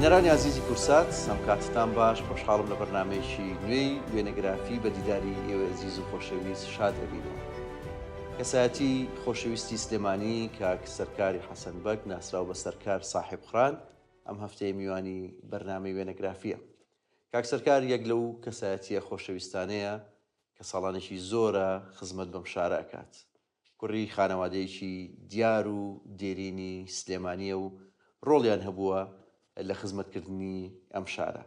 بینەرانی عزیزی کورسات سەمکاتتان باش خۆشحاڵم لە بەرنامەیەکی نوێی وێنەگرافی بە دیداری ئێوە عزیز و خۆشەویست شاد ئەبینەوە. کەسایەتی خۆشەویستی سلێمانی کاک سەرکاری حەسەن بەگ ناسراو بە سەرکار ساحب قڕان ئەم هەفتەیە میوانی بەرنامەی وێنەگرافیە. کاک سەرکار یەک لەو کەسایەتیە خۆشەویستانەیە کە ساڵانێکی زۆرە خزمەت بەم شارە ئەکات. کوڕی خانەوادەیەکی دیار و دێرینی سلێمانیە و ڕۆڵیان هەبووە لە خزمەتکردنی ئەم شارە.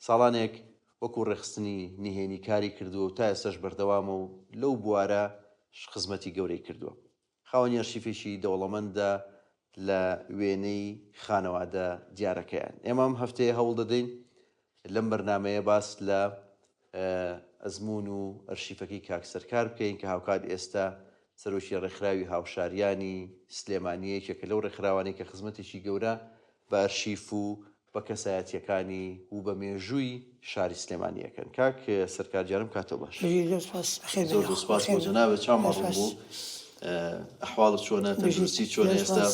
ساڵانێک وەکو ڕێخستنی نهێنی کاری کردووە و تا ئێستاش بەردەوامە و لەو بوارە خزمەتی گەورەی کردووە. خاوەنی ئەرشیفێکی دەوڵەمەندە لە وێنەی خانەوادە دیارەکەیان. ئێمە ئەم هەفتەیە هەوڵ دەدەین لەم بەرنامەیە باس لە ئەزمون و ئەرشیفەکەی کاک سەرکار بکەین کە هاوکات ئێستا سەرۆکی ڕێکخراوی هاوشاریانی سلێمانیەکێکە لەو ڕێکخراوانەی کە خزمەتێکی گەورە بە ئەرشیف و بە کەسایەتیەکانی و بە مێژووی شاری سلێمانیەکەن. کاک سەرکار جارم کاتەوە باش. زۆر سوپاس بۆ جەنابەت. چاومەڕ بوو، ئەحواڵت چۆنە، تەندروستی چۆنە ئێستا؟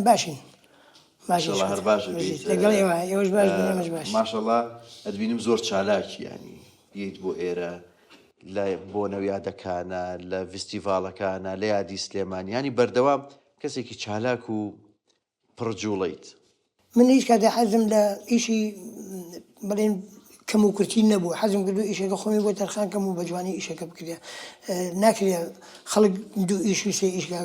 باشین ماشەڵڵا هەر باش بێت. لەگەڵ ئێوەش باش بێنەمەش باش. ماشەڵڵا ئەدبینم زۆر چالاکی ینی بیت بۆ ئێرە لە بۆ نەویادەکانە لە فستیڤاڵەکانە لە یادی سلێمانی ینی بەردەوام کەسێکی چالاک و پڕجوڵیت. من هیچ کاتێ حەزم لە ئیشی بڵێن کەم و کورتی نەبوو. حەزم کردو ئیشەکە خۆمی بۆ تەرخان کەم و بە جوانی ئیشەکە بکرێ. ناکرێ خەڵک دوو ئیش و سێ ئیشکە.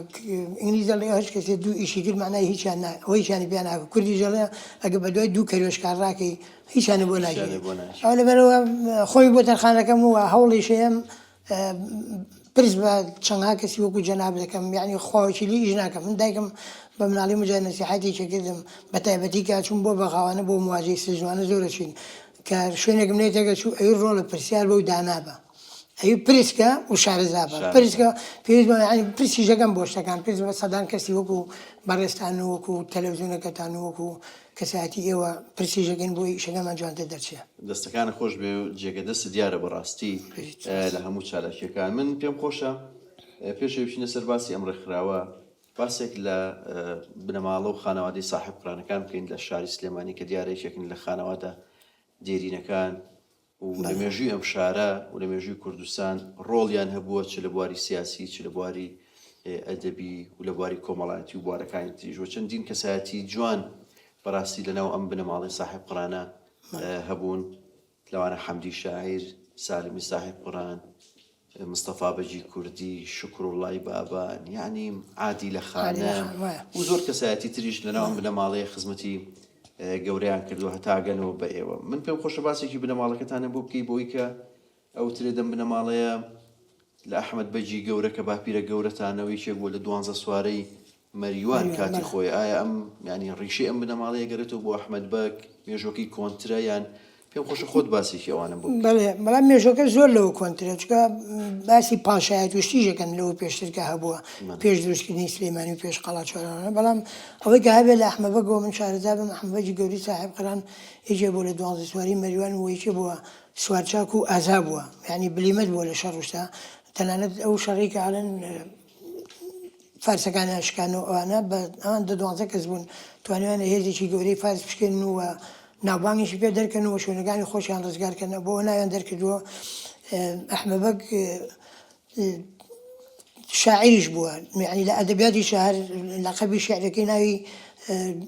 ئینگلیزە لە هەر کەسێ دوو ئیشی کرد معنای هیچیان ئەوەی هیچیانی پێیان ناکە. کوردی ژەڵێ ئەگە بە دوای دوو کەروێشکار ڕاکەی هیچیانە بۆ ناگێ. ئەو لەبەرەوە خۆمی بۆ تەرخانەکەم وە هەوڵیشەیەم پرس بە چەندها کەسی وەکو جەناب دەکەم، یعنی خواوەکی لی ئیش ناکەم. من دایکم بە مناڵی مجای نەسیحەتی کردم بە تایبەتی کە چوون بۆ بەغاوانە بۆ مواجهی سژوانە زۆرەچین کە شوێنێکم لێتەکە چوو ئەوی ڕۆڵە پرسیار بە و دانابە ئەوی پرسکە و شارەزابە پرسکە پێویست ینی پرسی ژەکەم بۆ شتەکان پێویست بە سەدان کەسی وەکو بەڕێستان و وەکو تەلەڤیزیۆنەکەتان و وەکو کەسایەتی ئێوە پرسی ژەکەین بۆی شەکەمان جوانتر دەرچێت. دەستەکانە خۆش بێ و جێگە دەست دیارە بەڕاستی لە هەموو چالاکیەکان. من پێم خۆشە پێشەوەی بچینە سەر باسی ئەم ڕێکخراوە باسێک لە بنەماڵە و خانەوادەی ساحب قڕانەکان بکەین لە شاری سلێمانی کە دیارێکێکن لە خانەوادە دێرینەکان و لە مێژووی ئەم شارە و لە مێژووی کوردستان ڕۆڵیان هەبووە چ لە بواری سیاسی چ لە بواری ئەدەبی و لە بواری کۆمەڵایەتی و بوارەکانی تریژ و چەندین کەسایەتی جوان بەڕاستی لەناو ئەم بنەماڵی ساحب قڕانە هەبوون. لەوانە حەمدی شاعیر، سالمی ساحب قڕان، مستەفا بەجی کوردی، شکروڵڵای بابان، یعنی عادی لە خانە و زۆر کەسایەتی تریش لەناو ئەم بنەماڵەیە خزمەتی گەورەیان کردو هەتاگەنەوە بە ئێوە. من پێم خۆشە باسێکی بنەماڵەکەتانە بۆ بکەی بۆی کە ئەو ترێ دەم بنەماڵەیە لە ئەحمەد بەجی گەورە کە باپیرە گەورەتانەوەی چێک بووە لە 12 سوارەی مەریوان کاتی خۆی. ئایا ئەم ینی ڕیشی ئەم بنەماڵەیە گەرێتەوە بۆ ئەحمەد بەگ مێژۆکەی کۆنترە یان پێم خۆشە خۆت باسێکی ئەوانە بوو؟ بەڵێ بەڵام مێژۆکە زۆر لەوە کۆنترە چکە باسی پاشایەت و شتیژەکەن لەوە پێشترکە هەبووە پێش دروستکردنی سلێمانی و پێش قەڵاچۆرانە. بەڵام ئەوەی کە هەبێت لە ئەحمەد بەگەوە من شارەزا بم ئەحمەد بەجی گەوری ساحب قڕان هیچێ بۆ لە 12 سواری مەریوان و یەکێ بووە سوارچاک و ئازا بووە، یعنی بلیمەت بووە لە شەڕ وشتا. تەنانەت ئەو شەڕی کە ئاڵێن فارسەکانی ئاشکانەوە ئەوانە بە ئەوان 12 کەس بوون توانیوانە هێزێکی گەورەی فارس بشکێن و ناوبانگیشی پێ دەرکەنەوە شوێنەکانی خۆشیان ڕزگارکردنە بۆ ناویان دەرکردووە. ئەحمەد بەگ شاعریش بووە، یعنی لە ئەدەبیاتی شەهر لەقەبی شێعرەکەی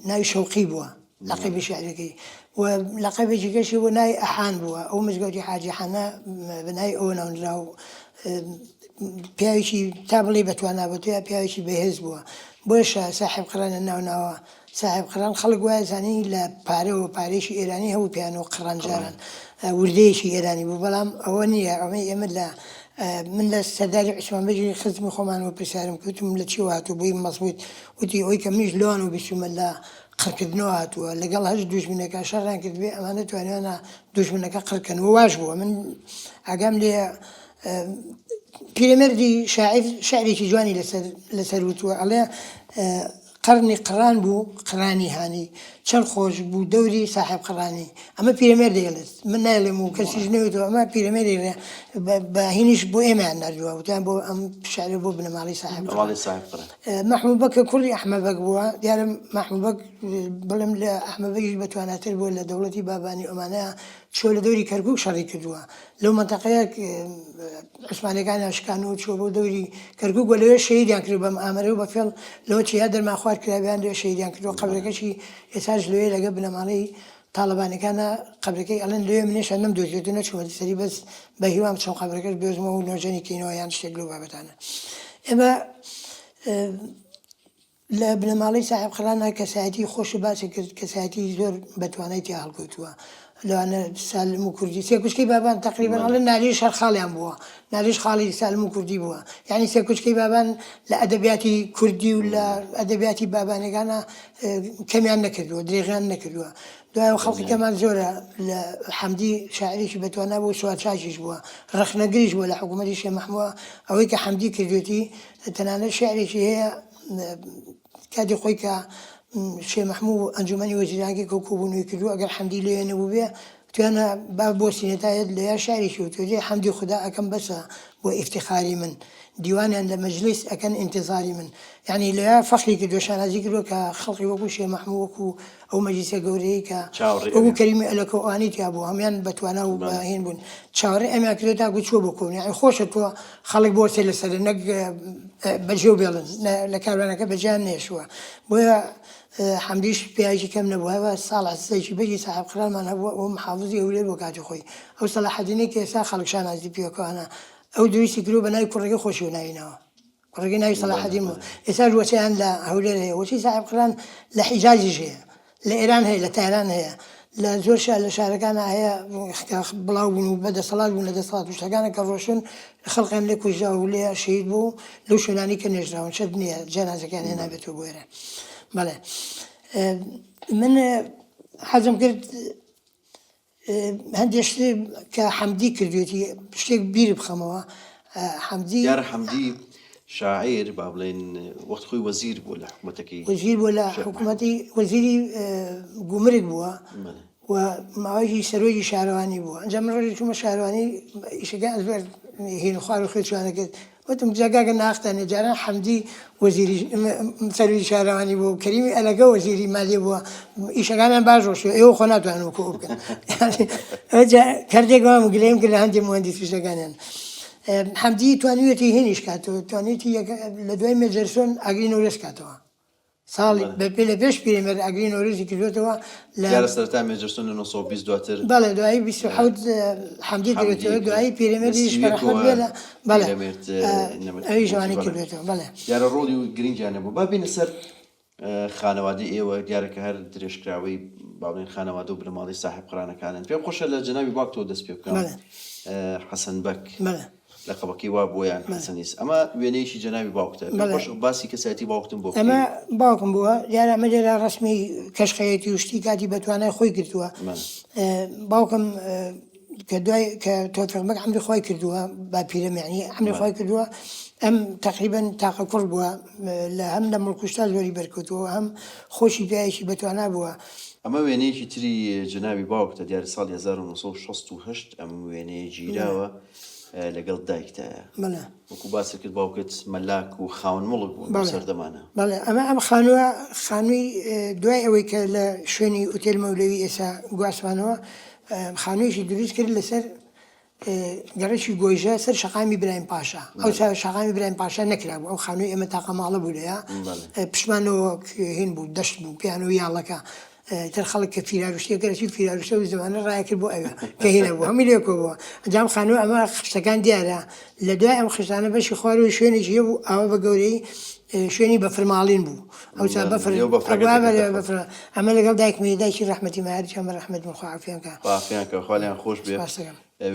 ناوی شەوقی بووە لەقەبی شێعرەکەی و لەقەبێکی کەشی بۆ ناوی ئەحان بووە. ئەو مزگەوتی حاجی حانە بە ناوی ئەوە ناونرا و پیاوێکی تا بڵێ بەتوانابەتوە پیاوێکی بەهێز بووە. بۆیە ساحب قڕانە ناوناوە ساحب قڕان. خەڵک وایە زانی لە پارەوە پارێکی ئێرانی هەبوو پیانەوە قڕانجاران وردەیەکی ئێرانی بوو، بەڵام ئەوە نییە. ئەوەی ئێمە من لە سەرداری عوسمان بەجی خزمی خۆمانەوە پرسیارم کردم لە چی هاتوو بۆی مەزبوط وتی ئەوەی کە منیش لەوان و بیستمە لە قڕکردنەوە هاتووە لەگەڵ هەر دوژمنەکە شەڕیان کرد بێ ئەمانە توانیوانە دوژمنەکە قڕکەنەوە واش بووە. من ئاگام لێ پیرەمەردی شاعرێکی جوانی لەسەر وتووە ئەڵێ قرنی قران بوو قرانی هانی چەند خۆش بوو دەوری صاحب قڕانی ئەمە پیرەمێر دەیڵێت من ناڵێم و کەسیش نەوێتەوە ئەمە پیرەمێری بە هینیش بۆ ئێمەیان نردووە وتیان بۆ ئەم شعرە بۆ بنەماڵی صاحب محمود بەک کوڕی ئەحمەد بەک بووە دیارە محمود بەک بڵێم لە ئەحمەد بەکیش بەتواناتر بووە لە دەوڵەتی بابانی ئۆمانەیە چۆ لە دەوری کەرکووک شەڕی کردووە لەو مەنتەقەیە عوسمانیەکان شکانەوە چۆ بۆ دەوری کەرکووک و لەوێ شەهیدیان کرد بەم ئامەرە و بەفێڵ لەوە چیا دەرمان خوارد کرابیان لێ شەهیدیان کردووە قەبرەکەشی ئێستاش لەوێ لەگە بنەماڵەی تاڵەبانەکانە قەبرەکەی ئەڵێن لەوێ منێش نەم دۆزێتو نەچوومەتی سەری بەس بە هیوام چەند قەبرەکەش بێزمەوە و نۆژەنی کەینەوە یان شتێک لەو بابەتانە ئێمە لە بنەماڵەی صاحب قڕانە کەسایەتی خۆشی باسی کرد کەسایەتی زۆر بەتوانای تیا هەڵگەوتووە لەوانە سالم و کوردی سێ کوچکەی بابان تقریبا ئەڵێ نالیش هەر خاڵیان بووە نالیش خاڵی سالم و کوردی بووە یعنی سێ کوچکەی بابان لە ئەدەبیاتی کوردی و لە ئەدەبیاتی بابانەکانە کەمیان نەکردووە درێغیان نەکردووە دوای خەڵکی کەمان زۆرە لە حەمدی شاعریشی بەتوانە بوو سوارچاکیش بووە ڕەخنەگریش بووە لە حکوومەتی شێخ مەحمووە ئەوەی کە حەمدی کردوێتی تەنانەت شاعرێکی هەیە کاتی خۆی کە شێخ مەحموود ئەنجومەنی وەزیرانگی کۆبوونەوەی کردو ئەگەر حەمدی لێ نەبوو بێ توانە با بۆ سینەتایەت لە یا شاعرێکی وتوێ حەمدی خوددا ئەەکەم بەسە بۆ ئیفتیخاری من دیوانیان لە مەجلیس ئەکەن ئینتیزاری من یعنی لە یا فەخری کردو شانازی کردووە کە خەڵقی وەکو شێخ مەحموود وەکو ئەو مەجلیسە گەورەی کە وەکو کەریمی ئەلەکەوانی تیا بوو هەمان بەتوانە و بەهێن بوون چاوەڕێ ئەمیان کردو تا گوچووە بۆ کۆنی یعنی خۆشە تۆ خەڵک بۆ سێ لەسەر نەک بەجێو بێڵن لە کاروانەکە بەجیان نێشووە بۆیە حەمدیش پیاژی کەم نەبووە ساڵ سەیکی بەجی صاحب قڕانمان هەبووە ئەو محافظی ئەولێر بۆ کاتی خۆی ئەو سەلاحەدینی کە ئێستا خەڵک شانازی پێکەوانە ئەو دوویستی کرد بە ناوی کوڕەکەی خۆشی و ناوینەوە کوڕەکەی ناوی سەلاحەدین بوو ئێستا وەچەیان لە هەولێر هەیە وەچی صاحب قڕان لە حیجازیش هەیە لە ئێران هەیە لە تایران هەیە لە زۆر لە شارەکانە هەیە بڵاو بوون و بەدەسەڵات بوون لە دەسەڵات شتەکانە کە ڕۆشن خەڵقیان لێ کوژا و لێ شەهید بوو لەو شوێنانی کە نێژراون شت نییە جەنازەکان هێ نابێتەوە بۆ ئێرە بەڵێ من حەزم کرد هەندێک شتێک کە حەمدی کردوێتی شتێک بیر بخەمەوە حەمدی شاعر با بڵێن وەخت خۆی وەزیر بوو لە حکوومەتەکەی وەزیر بووە لە حکوومەتی وەزیری گومرگ بووە و ماوەیەکی سەرۆکی شارەوانی بووە ئەنجام ڕۆژی چوومە شارەوانی ئیشەکان زۆر هین و خوار و خوێچوانە کرد وتم جاگاگە ناختانێ جاران حەمدی وەزیری سەرۆکی شارەوانی بوو کەریمی ئەلەگە وەزیری مالیە بووە ئیشەکانیان باش ڕۆشتووە ئێوە خۆ ناتوانن وەکۆ بکەن کاردێک وام گلەیم کرد لە هەندێک مهندسیشەکانیان حەمدی توانیوێتی هێنیش کاتەوە توانێتی لە دوای مێجەرسۆن ئاگری نەورۆز کاتەوە ساڵی بەپێ لە پێش پیرەمێر ئاگری نەورۆزی کردوێتەوە لە سەرەتا مێجەرسۆن 1920 دواتر بەڵێ دوایی 27 حەمدی کردوێتەوە دوایی پیرەمێردیش بەرەحمەت بێ لە بەڵێ ئەوی ژوانی کردوێتەوە بەڵێ دیارە ڕۆڵی و گرنگیانە بوو با بینە سەر خانەوادی ئێوە دیارەکە هەر درێژکراوەی باڵێن خانەوادە و بنەماڵی صاحب قڕانەکانن پێم خۆشە لە جەنابی باوکتەوە دەست پێ بکەم حەسەن بەک لە قەبەکەی وا بۆیان حەسەنیست ئەمە وێنەیەکی جەنابی باوکتە باسی کەسایەتی باوکتم بۆ ئەمە باوکم بووە دیارە ئەمە لێرە ڕەسمی کەشخەیەتی وشتی کاتی بەتوانای خۆی کردووە باوکم کە دوای کە تۆفیق بەک حەمدی خۆی کردووە با پیرەمێنی حەمدی خۆی کردووە ئەم تقریبا تاقە کوڕ بووە لە هەم لە مڵکوشتا زۆری بەرکەوتووە هەم خۆشی پیاوێکی بەتوانا بووە ئەمە وێنەیەکی تری جەنابی باوکتە دیارە ساڵی 1968 ئەم وێنەیە گیراوە لەگەڵ دایکتایە وەکو باسی کرد باوکت مەلاک و خاون مڵک بوون سەردەمانە بەڵێ ئەمە ئەم خانووە خانووی دوای ئەوەی کە لە شوێنی ئوتێل مەولەوی ئێستا گواسمانەوە خانوویشی دروست کرد لەسەر گەڕێکی گۆیژە سەر شەقامی برایم پاشا ئەو شەقامی برایم پاشا نەکرابوو ئەو خانووی ئێمە تاقە ماڵە بوو لەیە پشمانەوە هین بوو دەشت بوو پیانەوە یاڵەکە تر خەڵک کە فیراروشتێکەرەی فیراروشتە و زمانە ڕایەکرد بۆ ئەوە کە هینە بوو هەمی لێکۆ بووە ئەنجام خانووە ئەمە خشتەکان دیارە لە دوای ئەم خشتانە بەشی خواروی شوێنێکی هەیە بوو ئەوە بە گەورەی شوێنی بەفرماڵین بوو ئەو بەفر ئەمە لەگەڵ دایکمی دایکی ڕەحمەتی ماهر چەمە ڕەحمەت من خوا عافیانکە عافیانکە خوالیان خۆش بێ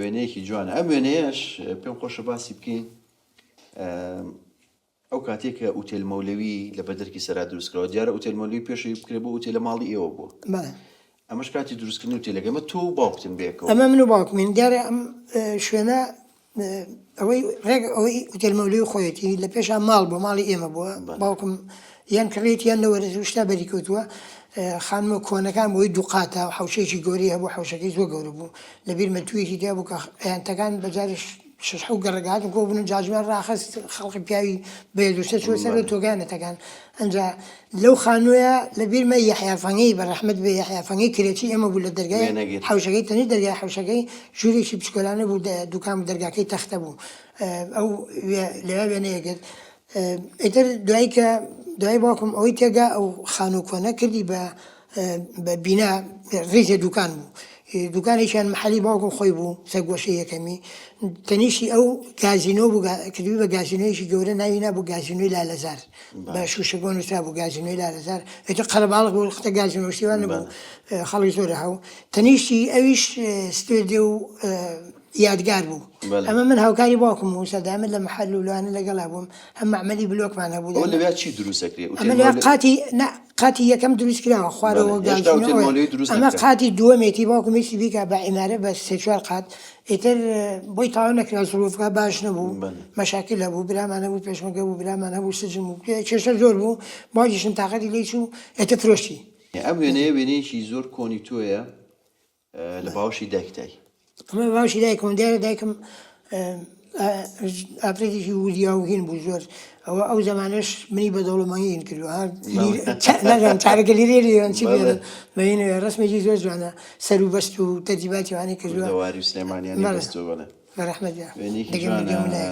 وێنەیەکی جوانە ئەم وێنەیەش پێم خۆشە باسی بکەین ئەو کاتێک کە ئوتێل مەولەوی لە بەدەرکی سەرا دروستکەوە دیارە ئوتێل مەولەوی پێشەوەی بکرێت بۆ ئوتێلە ماڵی ئێوە بوو ئەمەش کاتی دروستکردنی ئوتێلەکە ئەمە تۆ باوکتن بێکەوە ئەمە من و باوکمین دیارە ئەم شوێنە ئەوەی ڕێک ئەوەی ئوتێل مەولەوی خۆیەتی لە پێشان ماڵ بۆ ماڵی ئێمە بووە باوکم یان کڕێت یان لەوەرە شتا بەریکەوتووە خانمە کۆنەکان بۆی دووقاتە و حوشەیەکی گەوری هەبوو حوشەکەی زۆر گەورە بوو لەبیر مەتوویەکی تیا بوو کە ئەیانتەکان بەجارش شش حو گەڕگات کۆ بوون جاژمان ڕاخست خەڵقی پیاوی بێدوسە چوە سەر تۆگانەتەکان ئەنجا لەو خانوویە لەبیرمە یەحیافەنگی بەڕەحمەت بێ یەحیافەنگی کرێتی ئەمە بوو لە دەرگای حوشەکەی تەنی دەرگای حوشەکەی ژوورێکی بچکۆلانە بوو دوکان دەرگاکەی تەختە بوو ئەو لەوێ وێنەیەکرد ئیتر دوایی کە دوای باوکم ئەوەی تێگا ئەو خانوو کۆنە کردی بە بینا ڕێزێ دوکان بوو دوکانێکیان محلی باوکم خۆی بوو سەرگۆشەی یەکەمی تەنیشتی ئەو گازینۆ بوو کردوی بە گازینۆیەکی گەورە ناوینا بوو گازینۆی لالەزار بە شوشەگۆ نووسرا بوو گازینۆی لالەزار ئێتر قەرەباڵغ بوو خەتە گازینۆشتیوان نەبوو خەڵکی زۆر هەو تەنیشتی ئەویش ستێدێ و یادگار بوو ئەمە من هاوکاری باوکم و سەدامت لە محل و لەوانە لەگەڵا بووم هەم معمەلی بلۆکمان هەبوو لەوێ چی دروستەکرێ قاتی یەکەم دروست کراوە خوارەوە ئەمە قاتی دووەمێتی باوکم ویستی بیکە بە عیمارە بە سێ چوار قات ئیتر بۆی تاوا نەکرا زڵوفکە باش نەبوو مەشاکل هەبوو برامانە بوو پێشمەکە بوو برامان هەبوو سجن بوو کێشە زۆر بوو باوکیشم تاقەتی لێی چوو ئێتر فرۆشتی ئەم وێنەیە وێنەیەکی زۆر کۆنی تۆیە لە باوشی دایکتای ئەمە باشی دایکم دیارە دایکم ئافرەتێکی وریاوهین بوو زۆر ئەوە ئەو زمانش منی بە دەوڵەمەنگین کردو نازانم چارەکە لیرێریان چی بێنن بەینە ڕسمێکی زۆر جوانە سەر و بەست و تەرتیباتی وانەی کردووە دەواری و سلێمانیانی بەستووە بەڵێ بەڕەحمەت وێنەیەکی جوانە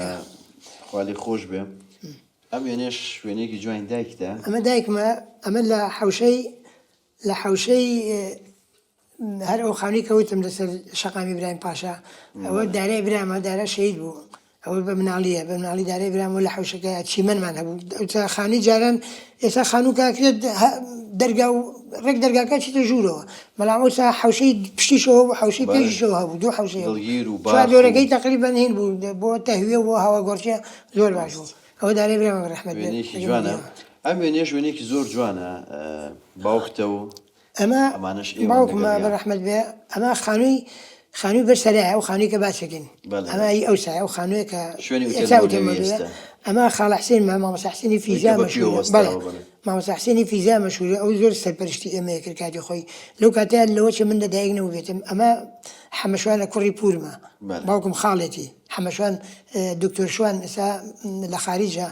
خوالی خۆش بێ ئەم وێنەش وێنەیەکی جوانی دایکتە ئەمە دایکمە ئەمە لە حەوشەی هەر ئەو خانووی کەوتم لەسەر شەقامی برایم پاشا ئەوە دارای برامە دارە شەید بوو ئەوە بە مناڵیە بە مناڵی دارای برامەوە لە حەوشەکە چیمەنمان هەبوو خانووی جاران ئێستا خانوو کاکرێت دەرگا و ڕێک دەرگاکە چیتە ژوورەوە بەڵام ئەوسا حەوشەی پشتیشەوە بوو حەوشەی پێشیشەوە هەبوو دوو حەوشەیە جۆرەکەی تەقریبەن هین بوو بۆ تەهویە بۆ هەوا گۆرچە زۆر باش بوو ئەوە دارای برامە بەڕەحمەت وێنەیەکی جوانە ئەم وێنەیەش وێنەیەکی زۆر جوانە باوکتە و ئەمە باوکمە بەڕەحمەت بێ ئەمە خانووی بەرسەرایە ئەو خانووی کە باسەکەین ئەمە ئەو سایە ئەو خانوویە کە ئەمە خاڵە حسێن مامۆستا حسێنی فیزیا مەشهورە بەڵێ مامۆستا حسێنی فیزیا مەشهورە ئەو زۆر سەرپەرشتی ئێمەیە کرد کاتی خۆی لەو کاتیان لەوە چ من لەدایک نەبووبێتم ئەمە حەمەشوانە کوڕی پورمە باوکم خاڵێتی حەمەشوان دکتۆر شوان ئێستا لە خارجە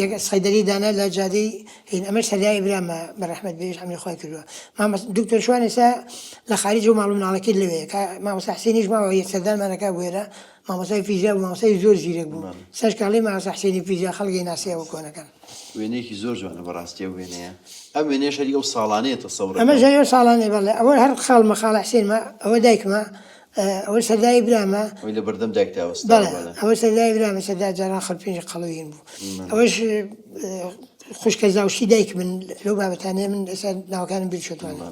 یەک سەیدەری دانا لە جادەی هین ئەمە سەردای برامە بەڕەحمەت بێش هەمی خۆی کردووە دکتۆر شوان ئێستا لە خارج و ماڵ و مناڵەکەی لەوەیە مامۆستا حسێنیش ماوە یەک سەردانمانەکە بوێرە مامۆستای فیزیا و مامۆستای زۆر زیرەک بوو سەر کاڵی مامۆستا حسێنی فیزیا خەڵکی ناسیەوە کۆنەکەن وێنەیەکی زۆر جوانە بەڕاستی ئەو وێنەیە ئەم وێنەیە شەریک ئەو ساڵانەیە تەسەوڕ ئەمە ژەیە ساڵانێ بەڵێ ئەوە هەر خاڵمە خاڵە حسێنمە ئەوە دایکمە ئەوە سەردای برامە لە بەردەم دایکتاوەستا ئەوە سەردای برامە سەردا جاران خەڵپێنج قەڵۆیین بوو ئەوەش خوشکە زاوشی دایک من لەو بابەتانەیە من ئێستا ناوەکانم بچێتوانە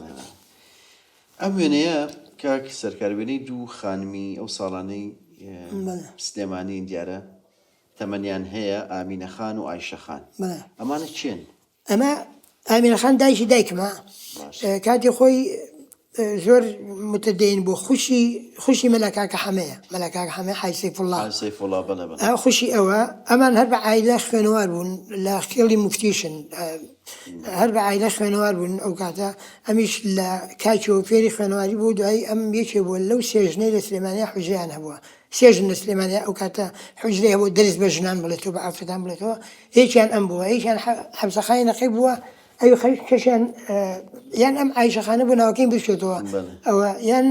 ئەم وێنەیە کاک سەرکاروێنەی دوو خانمی ئەو ساڵانەی سلێمانی دیارە تەمەنیان هەیە ئامینە خان و ئایشە خان ئەمانە چێن؟ ئەمە ئامینە خان دایکی دایکمە کاتی خۆی زۆر متدین بۆ خوشی مەلەکاکە حەمەیە مەلەکاکە حەمە حاج سەیفوڵڵا خوشی ئەوە ئەمان هەر بە عایلە خوێنەوار بوون لە خێڵی موفتیشن هەر بە عایلە خوێنەوار بوون ئەو کاتە ئەمیش لە کاکیەوە فێری خوێنەواری بوو دوایی ئەم یەکێ بووە لەو سێژنەی لە سلێمانیا حوجریان هەبووە سێژن لە سلێمانیا ئەو کاتە حوجرەیە بۆ دەرس بە ژنان بڵێتەوە بە ئافرەتان بڵێتەوە یەکیان ئەم بووە یەکیان حەبسەخانی نەقیب بووە ئەو کەشیان یان ئەم عایشەخانە بۆ ناوەکەین بچێتەوە ئەوە یان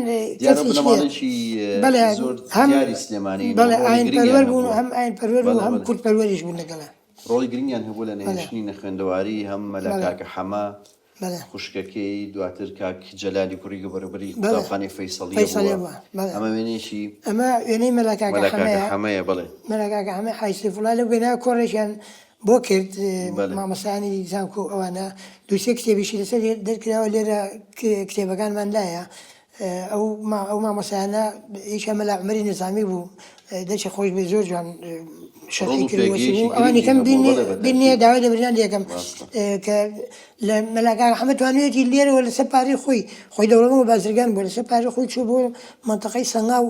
بەڵێ ئاین پەروەر بوون هەم ئاین پەروەر بوو هەم کورد پەروەریش بوون لەگەڵە ڕۆڵی گرنگیان هەبوو لە نێشتنی خوێندەواری هەم مەلەکاکە حەما خوشکەکەی دواتر کاک جەلالی کوڕی گەبەربەری قوتابخانەی فەیسەڵیە ئەمە وێنەیەکی ئەمە وێنەی مەلەکاکە حەمەیە بڵێ مەلەکاکە حەمە حاج سەیفوڵڵا لەو وێنە کۆڕێکیان بۆ کرد مامۆستایانی زانکۆ ئەوانە دووسێ کتێبیشی لەسەر دەرکراوە لێرە کتێبەکانمان لایە ئەو مامۆستایانە هیچ مەلا عومەری نظامی بوو دەچێ خۆش بێ زۆر جوان شەرعی کردووە ئەوانی کەم بینێ داوای لەبریان یەکەم کە لە مەلاکاکە حەمە توانوێتی لێرەوە لەسەر پارەی خۆی دەوڵەمە بازرگان بوو لەسەر پارەی خۆی چوو بۆ مەنتەقەی سەنگاو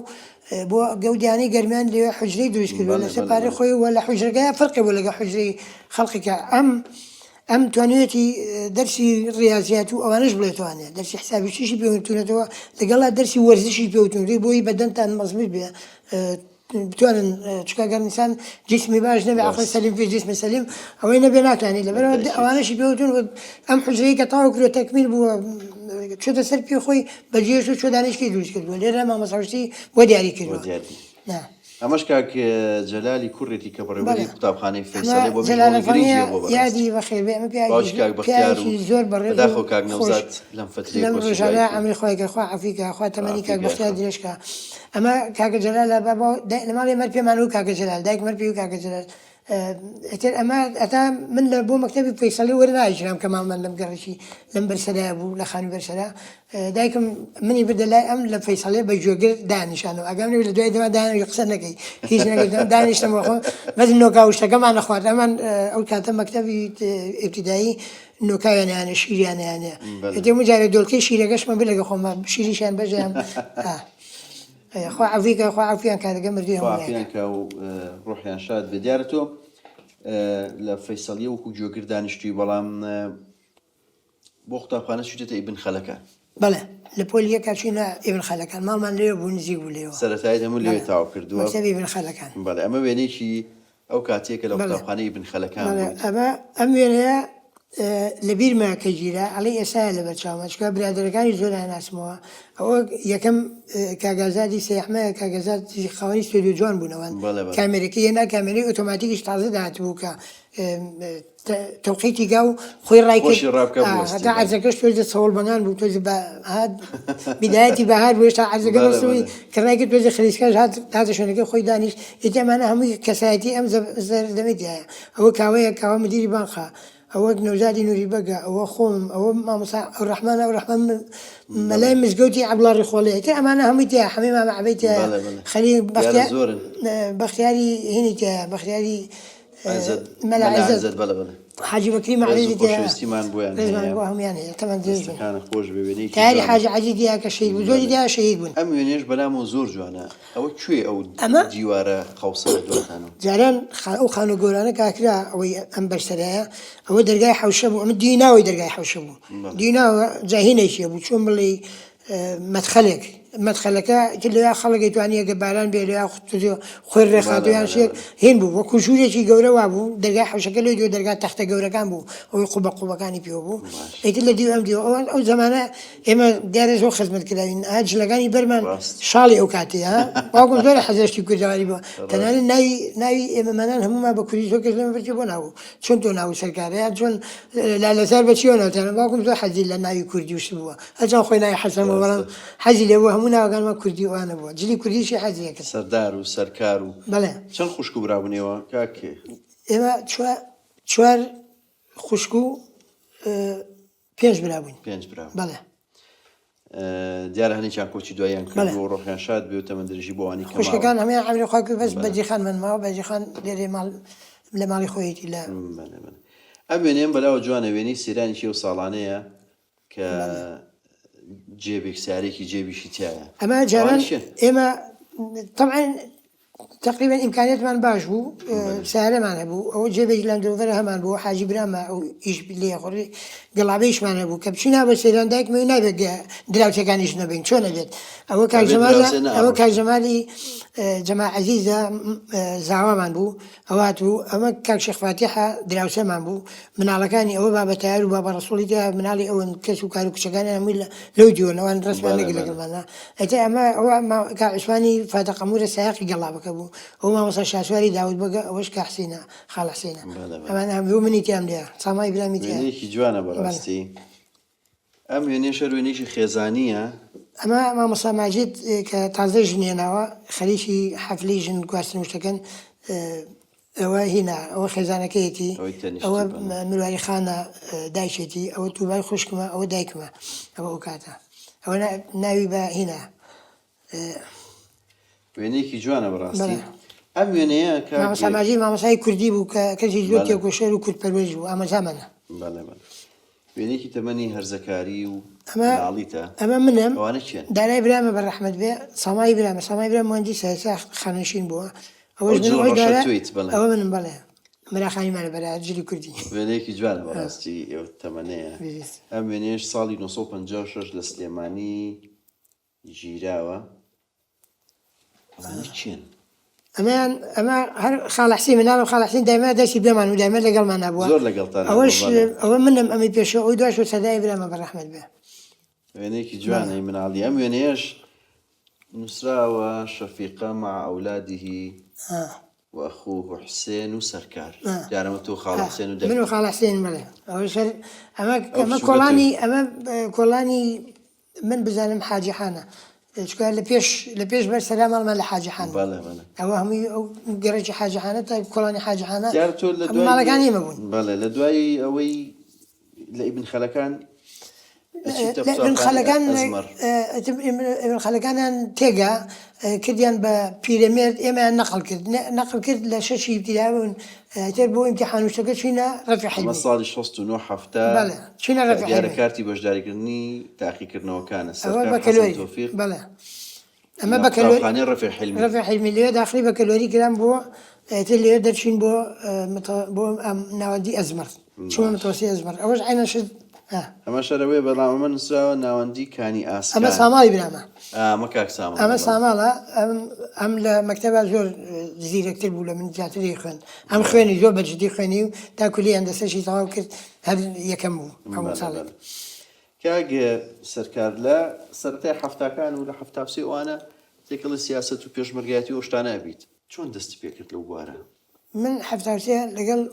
بۆ گەودیانەی گەرمیان لێوێ حوجرەی دروست کردووە لەسەر پارەی خۆی وە لە حوجرەکەیە فەرقی بوو لەگە حوجرەی خەڵقێکە ئەم توانێتی دەرسی ڕاضیات و ئەوانش بڵێتوانێت دەرسی حسابیشی پێوتونێتەوە لەگەڵا دەرسی وەرزشی پێوتونی بۆی بەدەنتان مەزموت بێ بتوانن چکەگەر نیسان جسمی باش نەبێ عقل سەلیم پێ جسمی سەلیم ئەوەی نەبێ ناتوانێت لەبەرەوە ئەوانەشی پێوتون ئەم حجرەی کە تەواو کرێ تەکمیل بووە چۆتە سەر پێ خۆی بەجێش و چۆ دانیشتکەی دروست کردووە لێرە مامۆستاوشتی بۆ دیاری کردووە. ئەمەش کاک جەلالی کوڕێتی کە بەڕێوەبەری قوتابخانەی فەیسەڵێ بۆ گرنگی بۆ یادی بەخێر بێ ئەمە پیاوی زۆر بەڕێز داخۆ کاک نەوزاد لەم فترەی لەم ڕۆژانە ئەمری خۆی کە خوا عەفیکە خوا تەمەنی کاک بەختیار درێژکە ئەمە کاکە جەلالە بابا لە ماڵێ مەر پێمان و کاکە جەلال دایک مەر پێی و کاکە جەلال ئەمە ئەتا من لە بۆ مەکتەبی فەیسەڵی وەرنایژرام کە ماڵمان لەم گەڕێکی لەم بەرسەرای بوو لە خانی بەرسەرا دایکم منی بردە لای ئەم لە فەیسەڵێ بە جۆگر دانیشانەوە ئەگەم لە دوای دەما دانەوەی قسە نەکەی هیچ نەکەیتەوە دانیشتەمەوە خۆ بەزم نۆکاوشتەکەمان نەخوارد ئەمان ئەو کاتە مەکتەبی ئیبتیدایی نۆکاویانیانە شیریانیانە دێم جارێ دۆڵکەی شیرەکەشمە بێ لەگە خۆمە شیریشیان بەژیان خوا عەفیکە خوا عەفیان کاتەکە مردوی هەموویانکە و ڕۆحیان شاد بێ دیارە تۆ لە فەیسەڵیە وەکو جۆگر دانیشتووی بەڵام بۆ قوتابخانە چوویتە ئیبن خەلەکان بەڵێ لە پۆلیە کاچوینە ئیبن خەلەکان ماڵمان لێوە بوو نزیک بوو لێەوە سەرەتایی هەموو لێوێ تاوا کردووە مەکتەبی ئیبن خەلەکان بەڵێ ئەمە وێنەیەکی ئەو کاتێکە لە قوتابخانەی ئیبن خەلەکان ئەمە ئەم وێنەیە لە بیرما کە گیرە ئەڵێ ئێستا لە بەرچاومە چکە برادەرەکانی زۆر هەناسمەوە ئەوە یەکەم کاگازاتی سەیحمەیە کاگەزاتی خاوەنی ستۆدیۆ جوان بوونەوەن کامێرەکە یەنا کامێرەی ئۆتۆماتیکیش تازە داهاتبوو کە تەوقیتی گا و خۆی ڕایکرد هەتا عەرزەکەش تۆزە سەوڵ بەنان بوو تۆزە بیدایەتی بەهار بوو هێشتا عەرزەکە بەسەوەی کڕنایکرد تۆزە خلیسکەش هاتە شوێنەکەی خۆی دانیش ئێتە ئەمانە هەمووی کەسایەتی ئەم زەردەمێتیایە ئەوە کاوەیە کاوە مدیری بانخە ئەوە نەوزادی نووری بەگە ئەوە خۆم ئەوە مامۆستا ڕەحمان ئەو ڕەحمان مەلای مزگەوتی عەبدوڵڵا ڕێخۆڵەیە ئەمانە هەمووی تایە حەمەی مامە عەبەی تایە خەلیل بەختیاری هینی تایە بەختیاری مەلا عەیزەت حاجی بەکری مەعرێزی تایە ڕێزمان بۆ هەمویان هەیە تەمەن درێژ بن تاری حاجی عەجی دیار کە شەهید بوو زۆری دیار شەهید بوون ئەم وێنێش بەلامەوە زۆر جوانە ئەوە کوێ ئەو دیوارە قەوسەرە دۆخانەوە جاران ئەو خانە گۆرانە کاکرا ئەوەی ئەم بەرسەرایە ئەوە دەرگای حەوشە بوو ئەمە دیناوی دەرگای حەوشە بوو دیناوە جاهینێکیە بوو چۆن بڵێ مەدخەلێک مەدخەلەکە لەوێ خەڵکی توانیە گە باران بێ لە خۆی ڕێخاتویان شێک هێن بوو وەکو ژوورێکی گەورە وا بوو دەرگای حەوشەکە لەوێ دو دەرگا تەختە گەورەکان بوو ئەوەی قوبە قوبەکانی پێوە بوو ئیتر لە دیو ئەم دیوە ئەو زەمانە ئێمە دیارە زۆر خزمەت کراوین جلەکانی بەرمان شاڵی ئەو کاتێ باوکم زۆر حەزەشتی کوردەواری بووە تەنانەت ناوی ئێمەمانان هەمومان بە کوردی زۆر کەس لەمە بەرچێ بۆ ناوە چۆن تۆ ناو سەرکارەیە چۆن لالەسەر بەچیەوەنەوە باوکم زۆر حەزی لە ناوی کوردی وشت بووە هەرچەند خۆی ناوی حەسەنەوە بەڵام حەزی لێ بووە هەموو ناوەکانمە کوردی وانە بووە جلی کوردیشی حەزیەکە سەردار و سەرکار و بەڵێ چەند خوشک و برابوونەوە کاکێ ئێمە چوار خوشک و پێنج برابووین بەڵێ دیارە هەنێکیان کۆچی دواییان کرد و ڕۆحیان شاد بێ و تەمەندرژی بۆ وانی کەماوە خوشکەکان هەموویان عەمری خوا کرد بەس بەجیخان منماوە بەجیخان لێرێ لە ماڵی خۆیەتی لە ئەم وێنەیەم بەلاوە جوانە وێنەی سێرانێکی و ساڵانەیە کە جێبێک سارێکی جێبیشی تایە ئەمە جاران ئێمە طبعا تقریبا ئیمکانیەتمان باش بوو سارەمان هەبوو ئەوە جێبێک لاندۆڤەرە هەمان بوو حاجی برامە ئەو ئیش لێ خۆڕی گەڵابەیشمان هەبوو کە بچینە بە سێران دایکمە نابێت دراوچەکانیش نەبین چۆنە بێت ئەوە کاژەمالی جەما عەزیزە زاوامان بوو ئەوات بوو ئەمە کاک شێخ فاتیحە دراوسەمان بوو مناڵەکانی ئەوە بابەتیار و بابە ڕەسوڵی تا مناڵی ئەوەن کەس و کار و کچەکانی هەمووی لەو دیوەنەوەن ڕسمان نەگیر لەگەڵمانە ئەتە ئەمە ئەوە کاک عوسمانی فاتەقەمورە سایاقی گەڵابەکە بوو ئەو مامۆستا شاسواری داود بەگە ئەوەش کە حسینە خاڵ حسینە ئەمانە هەموو منی تیام لێە سامای برامی تیام وێنەیەکی جوانە بەڕاستی ئەم وێنەی شەر وێنەیەکی خێزانیە ئەمە مامۆستا ماجید کە تازە ژنێناوە خەریکی حەفلەی ژن گواستن وشتەکەن ئەوە هینا ئەوە خێزانەکەیەتی ئەوە مرواری خانە دایکێتی ئەوە تووبای خوشکمە ئەوە دایکمە ئەوە ئەو کاتە ئەوە ناوی بە هینا وێنەیەکی جوانە بەڕاستی ئەم وێنەیە مامۆستا ماجید مامۆستای کوردی بوو کە کەسی زۆر تێکۆشەر و کوردپەروەرج بوو ئامەزامەنە وێنەیەکی تەمەنی هەرزەکاری و ناڵیتە ئەمە منم ئەوانە چیان دارای برامە بەڕەحمەت بێ سامای برام مهندیسە ئێستا خانەشین بووە ئەوە منم بەڵێ مراخانی مانە بەرا جلی کوردی وێنەیەکی جوانە بەڕاستی ئێوە تەمەنەیە. ئەم وێنەیەش ساڵی 1956 لە سلێمانی ژیراوە. ئەمانە چین؟ ئەمە هەر خاڵ حسین مناڵ خاڵ حسین دایما دەستی بێمان و دایما لەگەڵمان نبووە زۆر لەگەڵتان ئەوە منم ئەمەی پێشەوە ئەوی دوای سەدای برامە بەڕەحمەت بێ. وێنەیەکی جوانەی مناڵی. ئەم وێنەیەش نووسراوە شەفیقە مع ئەولادیه وأخوه حسين وسركار. جارم تو خال حسين ودك. منو خال حسين ماله. أما كولاني من بزانم حاجي حانا. شكال لبيش بس سلام الله من حاجي حانا. بله. أو هم جرج حاجي حانا طيب كولاني حاجي حانا. جارتو لدواي. ما لقاني مبون. بله لدواي أوي لابن خلكان. ابن خلكان تيجا كديان ببيراميد إما نقل كرد لشاشي ابتدائي تربو امتحان وشتكت فينا رفع حلمي. مصالي شخص نوع حفتا. بله فينا رفع حلمي. كارتي باش داري كرني تحقيق كرنا وكان السركار حسن توفيق. بله. أما بكالوري رفع حلمي. رفع حلمي اللي داخلي بكالوري كلام بو اللي درشين بو نوادي أزمر. شو متوسي أزمر. أول عينا شد. أما شروي بلا ما نسوا ناوندي كاني آسكان. أما سامالي بنامه. مكاك سامال. أما سامالة أم لمكتبة زور جزيرة كتب ولا من جات ريخن. أم خواني زور بجدي خواني تاكلي عند سشي طاو كت هذا يكمل. أو صالح. كاج سركار لا سرتي حفتا كان ولا حفتا بسي وأنا تكل السياسة وبيش مرجعتي وشتانا أبيت. شون دست فيك لو بارا؟ من حفتا بسي لقل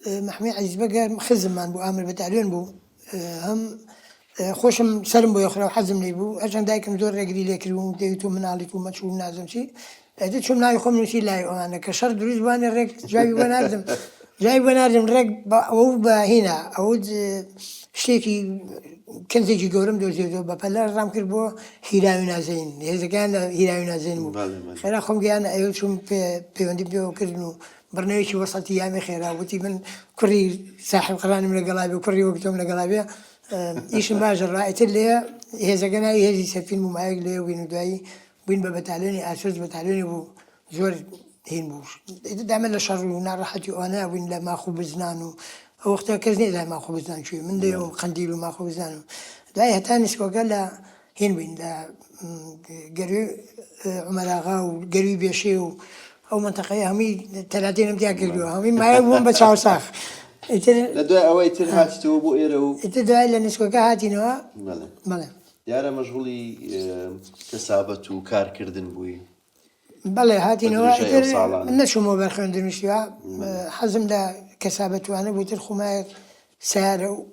محمي عزيز بقى خزم من بو عامل بتعليون بو. هم خوشم سلم بو يخرا وحزم لي بو عشان دايكم زور رجلي ليكرو ديتو من عليتو ما تشوف نازم شي اديت شو مناي خم نسي لا انا كشر دروز بان الرك جاي بنادم رك او هنا او شتيكي كنت يجي قورم دوزيو بفلا رام كربو هيراونا زين اذا كان هيراونا زين خير اخم انا ايو شو بيوندي بيو كرنو برنامج وسط ايامي خيرا وتي من كوري صاحب قراني من قلابي وكوري وقتهم من قلابي ايش باجر رايت اللي هذا كان هذه سفين معايق لي وين داي وين بتعلوني اساس بتعلوني بو زور هين بوش دائما الشر ونار راحتي وانا وين لا ما خبزنانو وقتها كزني لا ما خبزنان شوي من ده قنديل وما خبزنانو داي هتانس قال لا هين وين لا قريو عمر اغا وقريو بيشي أو منطقة همي 30 متأكد همي ما يبون بتشاو صاخ. لدواء أوي ترهات توبو إيرو. الدواء اللي نسكوكها هاتي نوا. بله. يارا مشغولي كسابة وكار كردن بوي. بله هاتي نوا. نشو مو برخون دمشيا حزم لا كسابة وأنا بوتر خمار سعر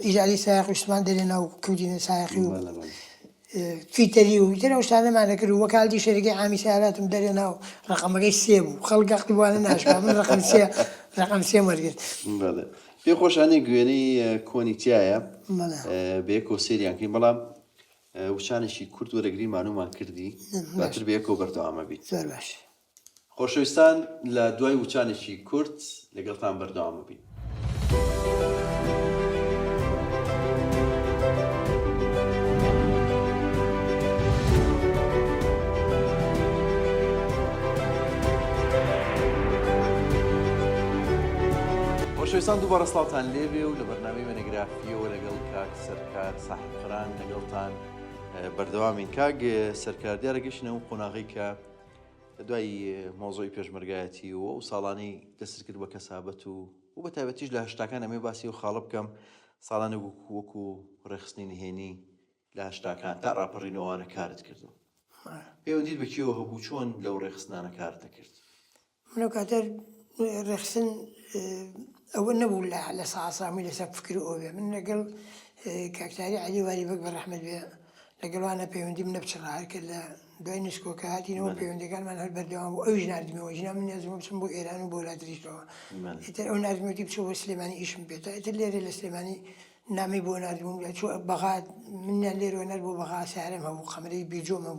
إجاري سائق وشمان دلنا وكودين سائقي. في تريو ترى وش أنا معنا كلو وكالتي شركة عامي سيارات مدرنا رقم جيش سيبو خلق أكتبوا لنا أشبه من رقم سيا مرقت. بله. في خوش عني قواني كوني تيايا. بيكو سيريان كي بلا وشان شيء كرد ورجلي معلومة كردي. باتر بيكو برضو عم بيت. زور باش. خوشوستان لدواي وشان شيء كرد لقلتان برضو عم بيت. شويسان دوباره سلاوتان ليبي ولا برنامج منغرافي ولا قال كاك سركار صاحب قران لقلتان بردوامين كاك سركار ديار قشنا وقناغيكا دواي موضوعي بيش مرقاتي وصالاني تسركر بكسابته وبتابتيج لها اشتاكان امي باسي وخالب كم صالاني وكو رخصنين هيني لها اشتاكان تقرا برينو انا كارت كردو ايو ديد بكيو هبو شون لو رخصنا انا كارت كرد منو كاتر رخصن أو نبو لا على صاصامي لسب فكروا أوبيا من نقل كاكتاري علي والي بكبر رحمة بيا نقلوا أنا بيوندي من بشرها كلا دوين نسكو كهاتي نو بيوندي كان من هالبردوام وأوجنا أردمي وجنا من يزمو بسمبو إيران وبولا دريشلوا إتر أون أردمي تبشوا سليماني إيش مبيتا إتر ليري السليماني نامي بون أردمي شو بغاد من الليل ونربو بغا سعرهم هو قمري بيجوم هو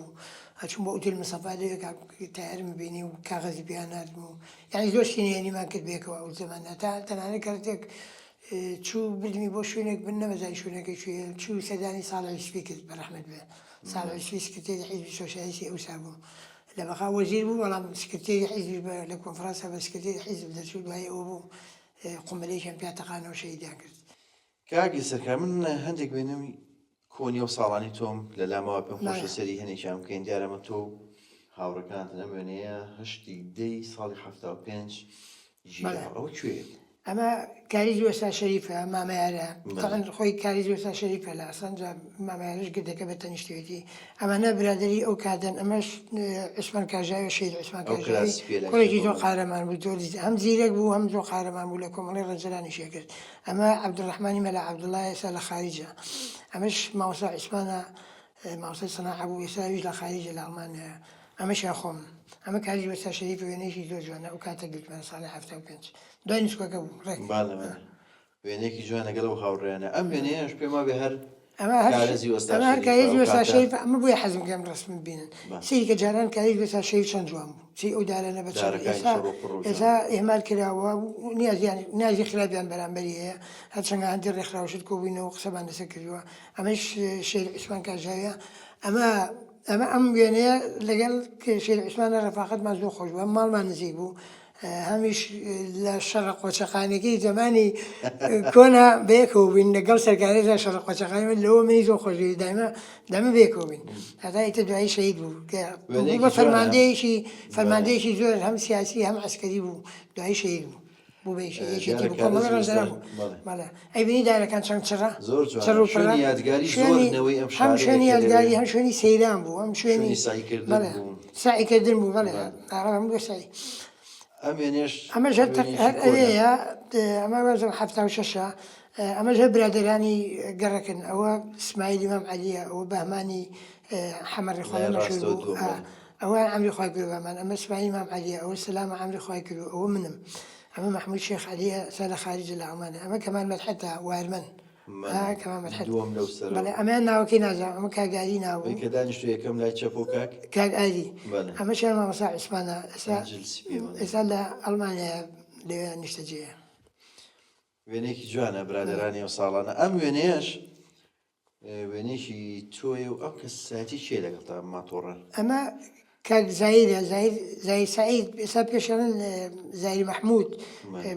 أشوف بقول المصافة ده كتعرم بيني وكاغذي بيانا يعني زوج سنين يعني ما كنت بيك وأول زمان أنا كرتك شو بدمي بوشونك بنا مزاي شونك شو سداني صالح الشفيك برحمة الله صالح الشفيك كتير حزب سوسياليستي أو سابو لبقى وزير بو والله سكرتيري حزب لكم فرنسا بس سكرتيري حزب درسول وهي أبو قمليشان بيعتقانا وشيء ذاكر کاگی سەرکار من هەندێک بێنم کۆنی و ساڵانی تۆم لە لامەوە پێم خۆشە سەری هەنێکیان بکەین دیارەمە تۆ هاوڕەکانت لەم وێنەیە هەشتی دەی ساڵی 75 ژیرەوە ئەوە کوێ؟ ئەمە کاریز وەسا شەریفە مامەیارە تەقەن خۆی کاریز وەسا شەریفە لە ئەسەنجا مامەیارش گردەکە بە تەنیشتوێتی ئەمانە برادری ئەو کادەن ئەمەش عوسمان کاژاوی شەید عوسمان کاژاوی کوڕێکی زۆر قارەمان بوو زۆر هەم زیرەک بوو هەم زۆر قارەمان بوو لە کۆمەڵی ڕەنجەرانیشیە کرد ئەمە عەبدوڕەحمانی مەلا عەبدوڵڵا ئێستا لە خارجە ئەمەش مامۆستا عوسمانە مامۆستای سەناعە بوو ئێستا ویش لە خارجە لە ئەڵمانیایە ئەمەشیان خۆم ئەمە کاریز وەسا شەریفە وێنەیەکی زۆر جوانە ئەو کاتە گرتمە ساڵی 75 دوای نوسکەکە بوو ڕێک وێنەیەکی جوان لەگەڵ ئەو هاوڕێیانە ئەم وێنەیەش پێما بێ هەر ئەمە هەر کاریز وەسا شەریف ئەمە بۆیە حەزم کەم ڕسم ببینن سری کە جاران کاریز وەسا شەریف چەند جوان بوو چی ئەو دارانە بە ئێستا ئێمال کراوە نیازی خراپیان بەرامبەری هەیە هەرچەندە هەندێک ڕێکخراوەشت کۆبووینەوە قسەمان لەسەر کردووە ئەمەش شێر عوسمان کاژاویە ئەمە ئەم وێنەیە لەگەڵ شێر عوسمانە ڕەفاقەتمان زۆر خۆش بوو ماڵمان نزیک بوو هەمیش لە شەڕە قۆچەخانەکەی زەمانی کۆنا بەیەکەوە بووین لەگەڵ سەرکارێکدا شەڕە قۆچەخانەی لەوە منی زۆر خۆش دایمە بێکەوە بووین هەتا ئیتر دوایی شەهید بوو بە فەرماندەیەکی زۆر هەم سیاسی هەم عەسکەری بوو دوایی شەهید بوو بوو بەیەکێتی بوو کۆمەڵە ڕەنجەرا بوو ئەی بینی دارەکان چەند چڕە هەم شوێنی یادگاری هەم شوێنی سەیران بوو هەم شوێنی سایکردن بوو بەڵێ هەموو بۆ سای ئەمەش هەر ئەوەیە ئەمە وەزم 76 ئەمەش هەر برادرانی گەڕەکن ئەوە ئیسماعیل ئیمام عەلیە ئەوە بەهمانی حەمەڕی خۆی مەشهور بوو ئەوە ئەمری خوای کرد بەمان ئەمە ئیسماعیل ئیمام عەلیە ئەوە سەلامە ئەمری خوای کرد ئەوە منم ئەمە محمود شێخ عەلیە سا لە خارجە لە ئەڵمانیا ئەمە کەمال مەدحەتە وارمەن کەمال مەدحەت بەڵێ ئەمەیان ناوەکەی نازانم ئەمە کاگاری ناوە کە دانیشتو یەکەم لای چەپ و کاک ئالی ئەمەشیان مامۆستا عوسمانە ئێستا لە ئەڵمانیا لەوێ نیشتەجێیە وێنێکی جوانە برادرانی ئەو ساڵانە ئەم وێنەیەش وێنێکی تۆیە و ئەو کەساتی چێ لەگەڵ تا ماتۆڕە ئەمە کاک زاهیرە زاهیر سعید ئێستا پێشەڵەن زاهیر مەحموود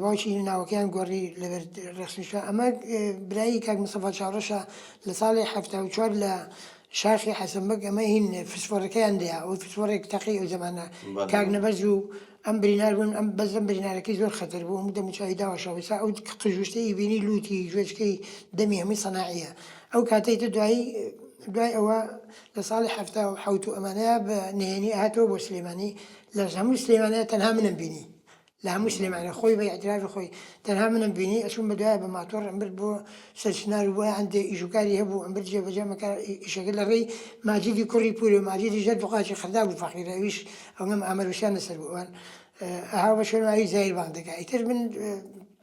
باوکی ناوەکەیان گۆڕی لەبەر ڕێخستنیشتە ئەمە برایی کاک مستەفا چاوڕەشە لە ساڵی 74 لە شاخی حەسەنبەگ ئەمە هین فسفۆرەکەیان دەیە ئەو فسفۆرێک تەقی ئەو زەمانە کاک نەبەز و ئەم برینار بوون ئەم بەزەم برینارەکەی زۆر خەتەر بوو هەموو دەموچاوی داوەشەوە ئێستا ئەو قژوشتەی بینی لوتی گوێچکەی دەمی هەمووی سەناعیە ئەو کاتەی دوای ئەوە لە ساڵی 77 ئەمانەیە بە نهێنی هاتەوە بۆ سلێمانی لە هەموو سلێمانەیە تەنها منم بینی لە هەموو سلێمانە خۆی بە ئەعترافی خۆی تەنها منم بینی ئەچوون بە دوایە بە ماتۆڕ ئەمبرد بۆ سەرچنار و بۆ هەندێک ئیژوکاری هەبوو ئەمبرد جێبەجێ ئیشەکە لە ڕێی ماجیدی کوڕی پوری و ماجیدی ژەر دوقاچی خەردا بوو فەقیرەویش ئەوەم ئامەروشیان لەسەر بووان ئەها بە شوێنماوی زایر بانگ دەکا ئیتر من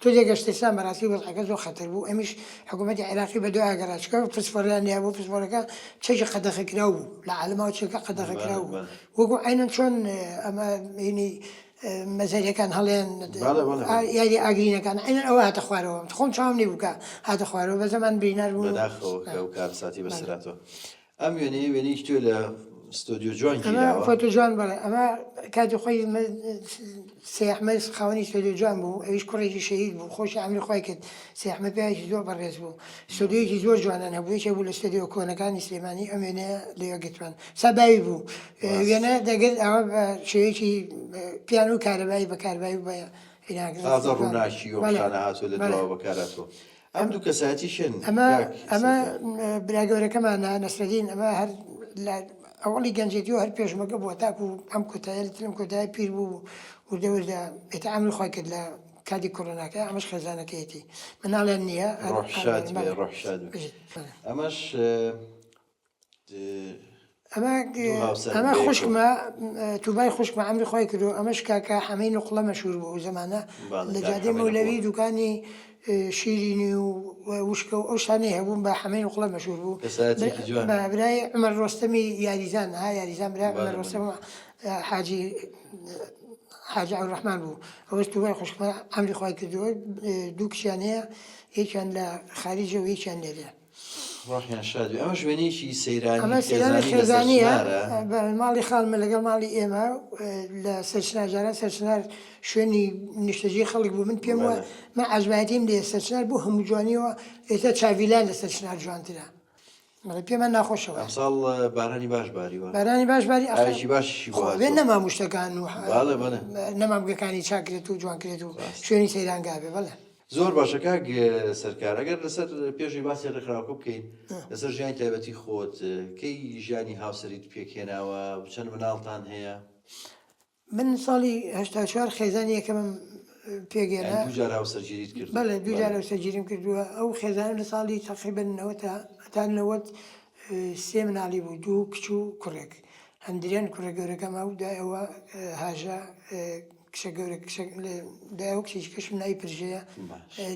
تۆ جێگەشتستان بەڕاستی وەزعەکە زۆر خەتەر بوو ئەمیش حکوومەتی عێراقی بە دوای ئاگەڕاچکە فسفۆریان هەیە بۆ فسفۆرەکە چێکی قەدەخەکراو بوو لە عالەماوە چێکە قەدەخەکراو بوو وەکو عینەن چۆن ئەمە هینی مەزەریەکان هەڵێن یاری ئاگرینەکان عینەن ئەوە هاتە خوارەوە خۆم چاوم نی بووکە هاتە خوارەوە بە زەمان برینار بوو بەداخەوە کار ساتی بەسراتەوە ئەم وێنەیە وێنەی توێ لە ستۆدیۆ جوان فۆتۆ جوان بڵێ ئەمە کاتی خۆی سێحمەد خاوەنی ستۆدیۆ جوان بوو ئەویش کوڕێکی شەهید بوو خۆشی ئەمری خۆی کرد سێحمەد پیاوێکی زۆر بەڕێز بوو ستۆدیۆیەکی زۆر جوانان هەبوو یەکێک بوو لە ستۆدیۆ کۆنەکانی سلێمانی ئەم وێنەیە لەوێ گرتوان ساباوی بوو وێنە دەگرت ئەوە بە شێوەیەکی پیانۆ و کارەبایی بەکاربایی بە تازە ڕووناکی و شانە هاتووە لە دواوە بەکارهاتوە ئەم دوو کەساتی شن ئەمە براگەورەکەمانە نەسرەدین ئەمە هەر ئەوڵی گەنجێتی و هەر پێشمەکە بووە تاکو ئەم کۆتایە لەم کۆتای پیر بوو و دەوردا ئێتا ئەمری خۆی کرد لە کاتی کۆڕۆناکە ئەمەش خێزانەکەیەتی مناڵیان نییە ئەمەش ئەمە خوشکمە تووبای خوشکمە ئەمری خۆی کردو ئەمەش کاکە حەمەی نوقڵە مەشهور بوو ئەو زەمانە لە جادەی مەولەوی دوکانی شیرینی و وشکە و ئەو شانەی هەبوون بە حەمەی نوقڵە مەشهور بوو برای عومەر ڕۆستەمی یاریزان یاریزان برای عومەر ڕۆستەم حاجی عەبدوڕەحمان بوو ئەوەش تووبای خوشکمە ئەمری خۆی کردووە دوو کچیان هەیە یەکیان لە خارجە و یەکیان لێرەیە ڕۆحیان شاد بێ. ئەمە شوێنێکی سەیرانی ئەمە سێرانە خێزانی لە خێزانیە سەرچنارە. بە ماڵی خاڵمە لەگەڵ ماڵی ئێمە لە سەرچنارجاران سەرچنار شوێنی نیشتەجێ خەڵک بوو. من پێم وە من عەجبایەتیم لێ سەرچنار بوو هەموو جوانیەوە ئێستا چاڤیلان لە سەرچنار جوانترە. مەڵێ پێمان ناخۆشەوە. ئەمساڵ بارانی باش باریوە. بارانی باش باری ئاوێکی باشیشی بووە. بێ نەما موشتەکان و بەڵێ بەڵێ نەمامگەکانی چاکرێت و جوانکرێت و شوێنی سەیرانگا بێ بەڵێ. زۆر باشە کاک سەرکار ئەگەر لەسەر پێشی باسی ڕێکخراوەکە بکەین لەسەر ژیانی تایبەتی خۆت کەی ژیانی هاوسەریت پێکهێناوە چەند منداڵتان هەیە؟ من ساڵی 84 خێزانی یەکەمم پێگەێنا. دووجار هاوسەرگیریت کرد؟ بەڵێ دووجار هاوسەرگیریم کردووە. ئەو خێزانم لە ساڵی تقریبەن 90 سێ مناڵی بوو، 2 کچ و کوڕێک. هەندریان کوڕە گەورەکەم و دایەوە هاژە کشە گەورە دایەوە کچێکی کەشم ناوی پرژەیە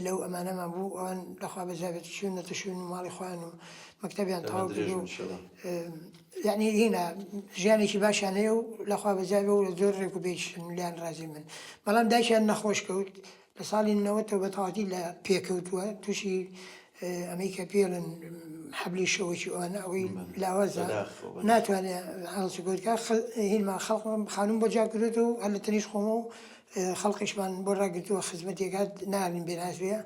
لەو ئەمانەمان بوو. ئەوان لەخوا بەزابێت شوێن نەتە شوێن و ماڵی خۆیان و مەکتەبیان تەواو کردو. یعنی هینە ژیانێکی باشیان هەیە و لەخوا بەزابێ و لە زۆر ڕێک و بێشن لیان ڕازی من. بەڵام دایشیان نەخۆش کەوت لە ساڵی 90 بە تەواتی لە پێکەوتووە تووشی ئەمریکا پێڵن حەبلی شەوەی ئەوانە ئەوەی لاوازە ناتوانێت هەڵسی گۆرکە هینما خەڵقم خانوم بۆ جا کردوێت و هەر لە تەنیش خۆمە و خەڵقیشمان بۆ ڕاگرتووە خزمەتێکات نالین بێناسوێ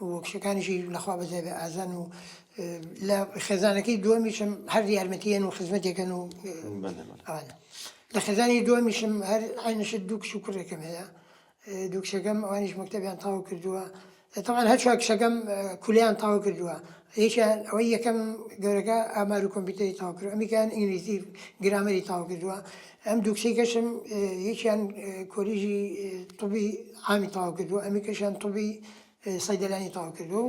و کشەکانیشی لەخوا بەزێبێ ئازان و لە خێزانەکەی دووەمیشم هەر یارمەتیەن و خزمەتێکن و ئەوانە. لە خێزانی دووەمیشم هەر عینەشت 2 کچ و کوڕێکم هەیە. 2 کچەکەم ئەوانیش مەکتەبیان تاوا کردووە. طبعا هەر چوار کچەکەم کولیان تاوا کردووە. یەکیان ئەوەی یەکەم گەورەکە ئامار و کۆمپیوتەری تاوا کردووە، ئەمیکیان ئینگلیزی گرامەری تاوا کردووە. ئەم 2 کچەی کەشم یەکیان کۆلیژی طبی عامی تاوا کردووە، ئەمیکەشیان طبی سەیدەلانی تاوا کردووە.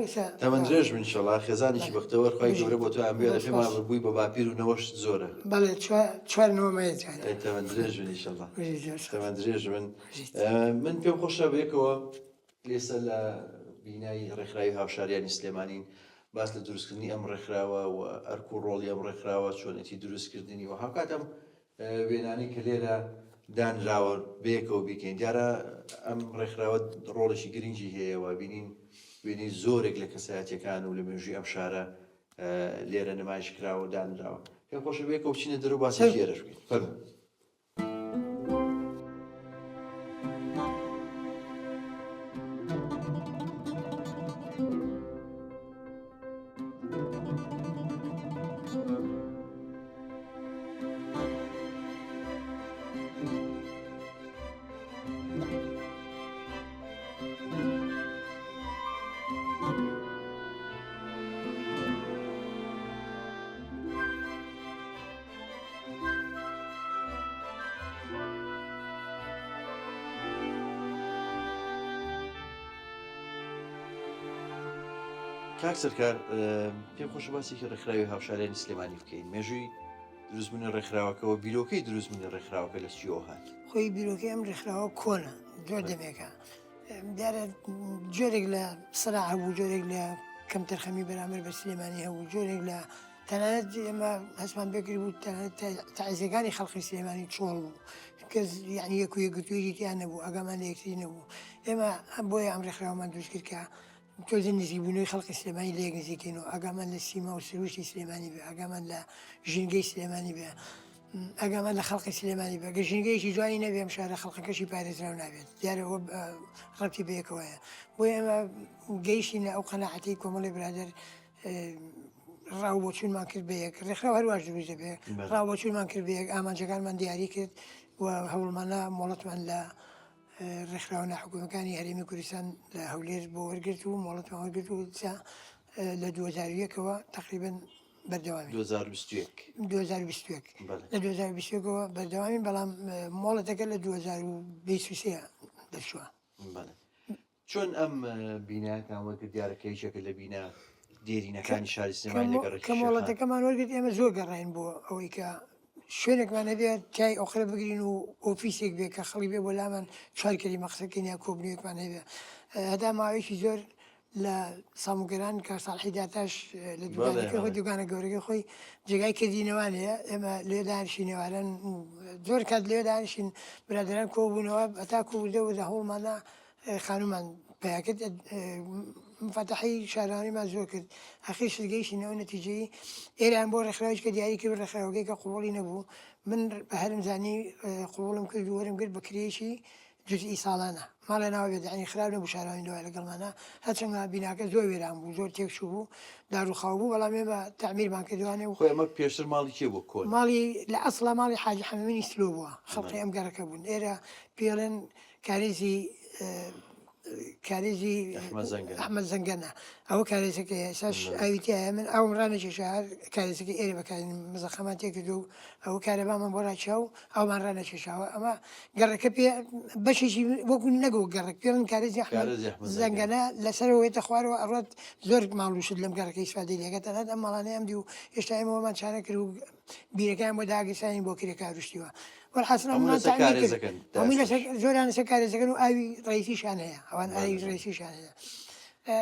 تەمەندرێژ من ئینشەڵا خێزانێکی بەختەوەر خوای گەورە بۆ تۆ ئەمبێ لە پێمان بووی بە باپیر و نەوەش زۆرە. بەڵێ 4 نۆمەیە تەمەندرێژ من ئینشەڵا تەمەندرێژ من پێم خۆشە بێکەوە لێسە لە بینایی ڕێکخراوی هاوشاریانی سلێمانین باس لە دروستکردنی ئەم ڕێکخراوە و ئەرک و ڕۆڵی ئەم ڕێکخراوە چۆنێتی دروستکردنی و هاوکات ئەم وێنانی کە لێرە دانراوە بەیەکەوە بیکەین. دیارە ئەم ڕێکخراوە ڕۆڵێکی گرنگی هەیەەوە بینین وێنی زۆرێک لە کەسایەتیەکان و لە مێژووی ئەم شارە لێرە نمایش کراوە و دانراوە. پێم خۆشە بێکەوە بچینە دەرەوە باسی لێرەش بکەین. فەرموو. کاک سەرکار پێم خۆشە باسێکی ڕێکخراوی هاوشاریانی سلێمانی بکەین. مێژووی دروستبوونی ڕێکخراوەکەەوە بیرۆکەی دروستبوونی ڕێکخراوەکە لە چیەوە هات؟ خۆی بیرۆکەی ئەم ڕێکخراوە کۆنە زۆر دەمێکە. دیارە جۆرێک لە سەراع هەبوو، جۆرێک لە کەم تەرخەمی بەرامبەر بە سلێمانی هەبوو، جۆرێک لە تەنانەت ئێمە هەستمان پێکرد بوو تەعزیەکانی خەڵقی سلێمانی چۆڵ بوو. کەس یعنی یەک و یەکگرتوویەکی تیان نەبوو، ئاگامان لە یەکتری نەبوو. ئێمە بۆیە ئەم ڕێکخراوەمان دروست کرد کە تۆزە نزیکبوونەوەی خەڵقی سلێمانی لە یەک نزیکەینەوە، ئاگامان لە سیما و سروشتی سلێمانی بێ، ئاگامان لە ژینگەی سلێمانی بێ، ئاگامان لە خەڵقی سلێمانی بێ. گە ژینگەیەکی جوانی نەبێ ئەم شارە خەڵقەکەشی پارێزراو نابێت. دیارە ئەوە ڕەبتی بەیەکەوەیە. بۆیە ئێمە گەیشتینە ئەو قەناعەتەی کۆمەڵی برادەر ڕاوبۆچوونمان کرد بە یەک. ڕێکخراو هەروەش دروست دەبێ، ڕاوبۆچوونمان کرد بە یەک، ئامانجەکانمان دیاری کرد و هەوڵمانە مۆڵەتمان لە ڕێکخراوە ناحکوومەکانی هەرێمی کوردستان لە هەولێر بۆ وەرگرت و مۆڵەتمان وەرگرت و لە 2001ەوە تقریبن بەردەوامی 2021 لە 2021ەوە بەردەوامی، بەڵام مۆڵەتەکە لە 2023 دەرچووە. چۆن ئەم بیناکان وەرگرت دیارەکەیشەکە لە بینا دێرینەکانی شاری سلێمانی لەگەڕێکی کە مۆڵەتەکەمان وەرگرت ئێمە زۆر گەڕین بۆ ئەوەی کە شوێنێکمان هەبێت چای ئۆخرە بگرین و ئۆفیسێک بێت کە خەڵی بێ بۆ لامان چوارکەری مەقسەکەین یا کۆبنیەکمان هەبێت. هەدا ماوەیەکی زۆر لە ساموگەران کە ساڵحی داتاش لە دوکانەکە خۆی دوکانە گەورەکە خۆی جێگای کردینەوان هەیە. ئێمە لێ دانیشتینەواران زۆر کات لێ دانیشتین برادران کۆبوونەوە هەتا کۆبوودەوە لە هەوڵمانە خانومان پیاکرد مفتحی شارانی ما زۆر کرد ئەخیرش گەیشتینەوە نەتیجەی ئێران بۆ ڕێکخراوێک کە دیاری کرد ڕێکخراوەکەی کە قوڵی نەبوو من بە هەرم زانی قوڵم کرد و وەرم کرد بە کرێشی جزئی ساڵانە ماڵێ ناوە بێت ینی خراپ نەبوو شارانی دوای لەگەڵمانە هەرچەندە بیناکە زۆر وێران بوو زۆر تێکچوو بوو داروخاو بوو بەڵام ئێمە تعمیرمان کردوانێ و خۆی ئەمە پێشتر ماڵی کێ بوو کۆن ماڵی لە ئەسڵا ماڵی حاجی حەمەمینی سلۆ بووە خەڵقی ئەم گەڕەکە بوون ئێرە پێڵێن کارێزی کارێزی ئەحمەد زەنگەنە ئەوە کارێزەکە ئێساش ئاویتیایە من ئەوم ڕانەکێشە هەر کارێزەکەی ئێرە بەکارین مزەخەمان تێکردو و ئەو کارەبامان بۆ ڕاکێشاو ئەومان ڕانەکێشاوە ئەمە گەڕەکە پێ بەشێکی وەکو نەگەوت گەڕک پێڵن کارێزی ئەحمەد زەنگەنە لەسەرەوەیتە خوارەوە ئەڕات زۆر ماڵوشت لەم گەڕەکەی ئیسفادەی لێگە تەنانەت ئەم ماڵانەی ئەم دی و هێشتا ئێمەوەمان چارە کرد و بیرەکەیان بۆ داگەسانی بۆ کرێکا روشتیوە والحسن هەمومان تعمیر کرد هەمووی لەسەر زۆران لەسەر کارێزەکەن و ئاوی ڕئیسیشان هەیە ئەوان ئاوی ڕئیسیشان هەیە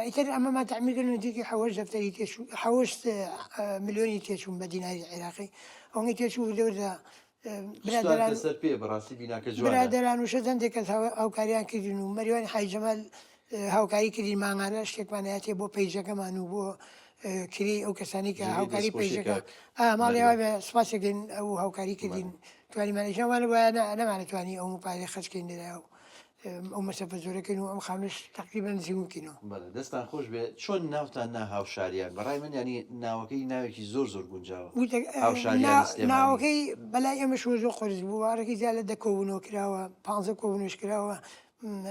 ئیتر ئەمەمان تعمیر کردن نزیکی حەوەش دەفتەری تێچوو حەوەشت ملیۆنی تێچوون بە دیناری عێراقی ئەوەی تێچوو لەوەدا برادران سەر پێ بەڕاستی بیناکە جوانە برادران وشە هەندێک کەس هاوکاریان کردین و مەریوانی حاجی جەمال هاوکاری کردین مانگانە شتێکمان هەیە بۆ پەیجەکەمان و بۆ کری ئەو کەسانی کە هاوکاری پێیژەکە ماڵی ئەوە بە سوپاسێکین ئەو هاوکاری کردین توانیمانیشانوانە وایە نەمانەتوانی ئەو مپارێ خەچکەین لێرا و ئەو مەسەفە زۆرەکەین و ئەم خانوش تقریبا نزیکوونکەینەوە دەستان خۆش بێت چۆن ناوتان نا هاوشاریان بەڕای من ینی ناوەکەی ناوێکی زۆر زۆر گونجاوە ناوەکەی بەلای ئێمە شۆ زۆر قرس بوو وارەکەی زیاد لە 10 کۆبوونەوە کراوە 15 کۆبوونەوەش کراوە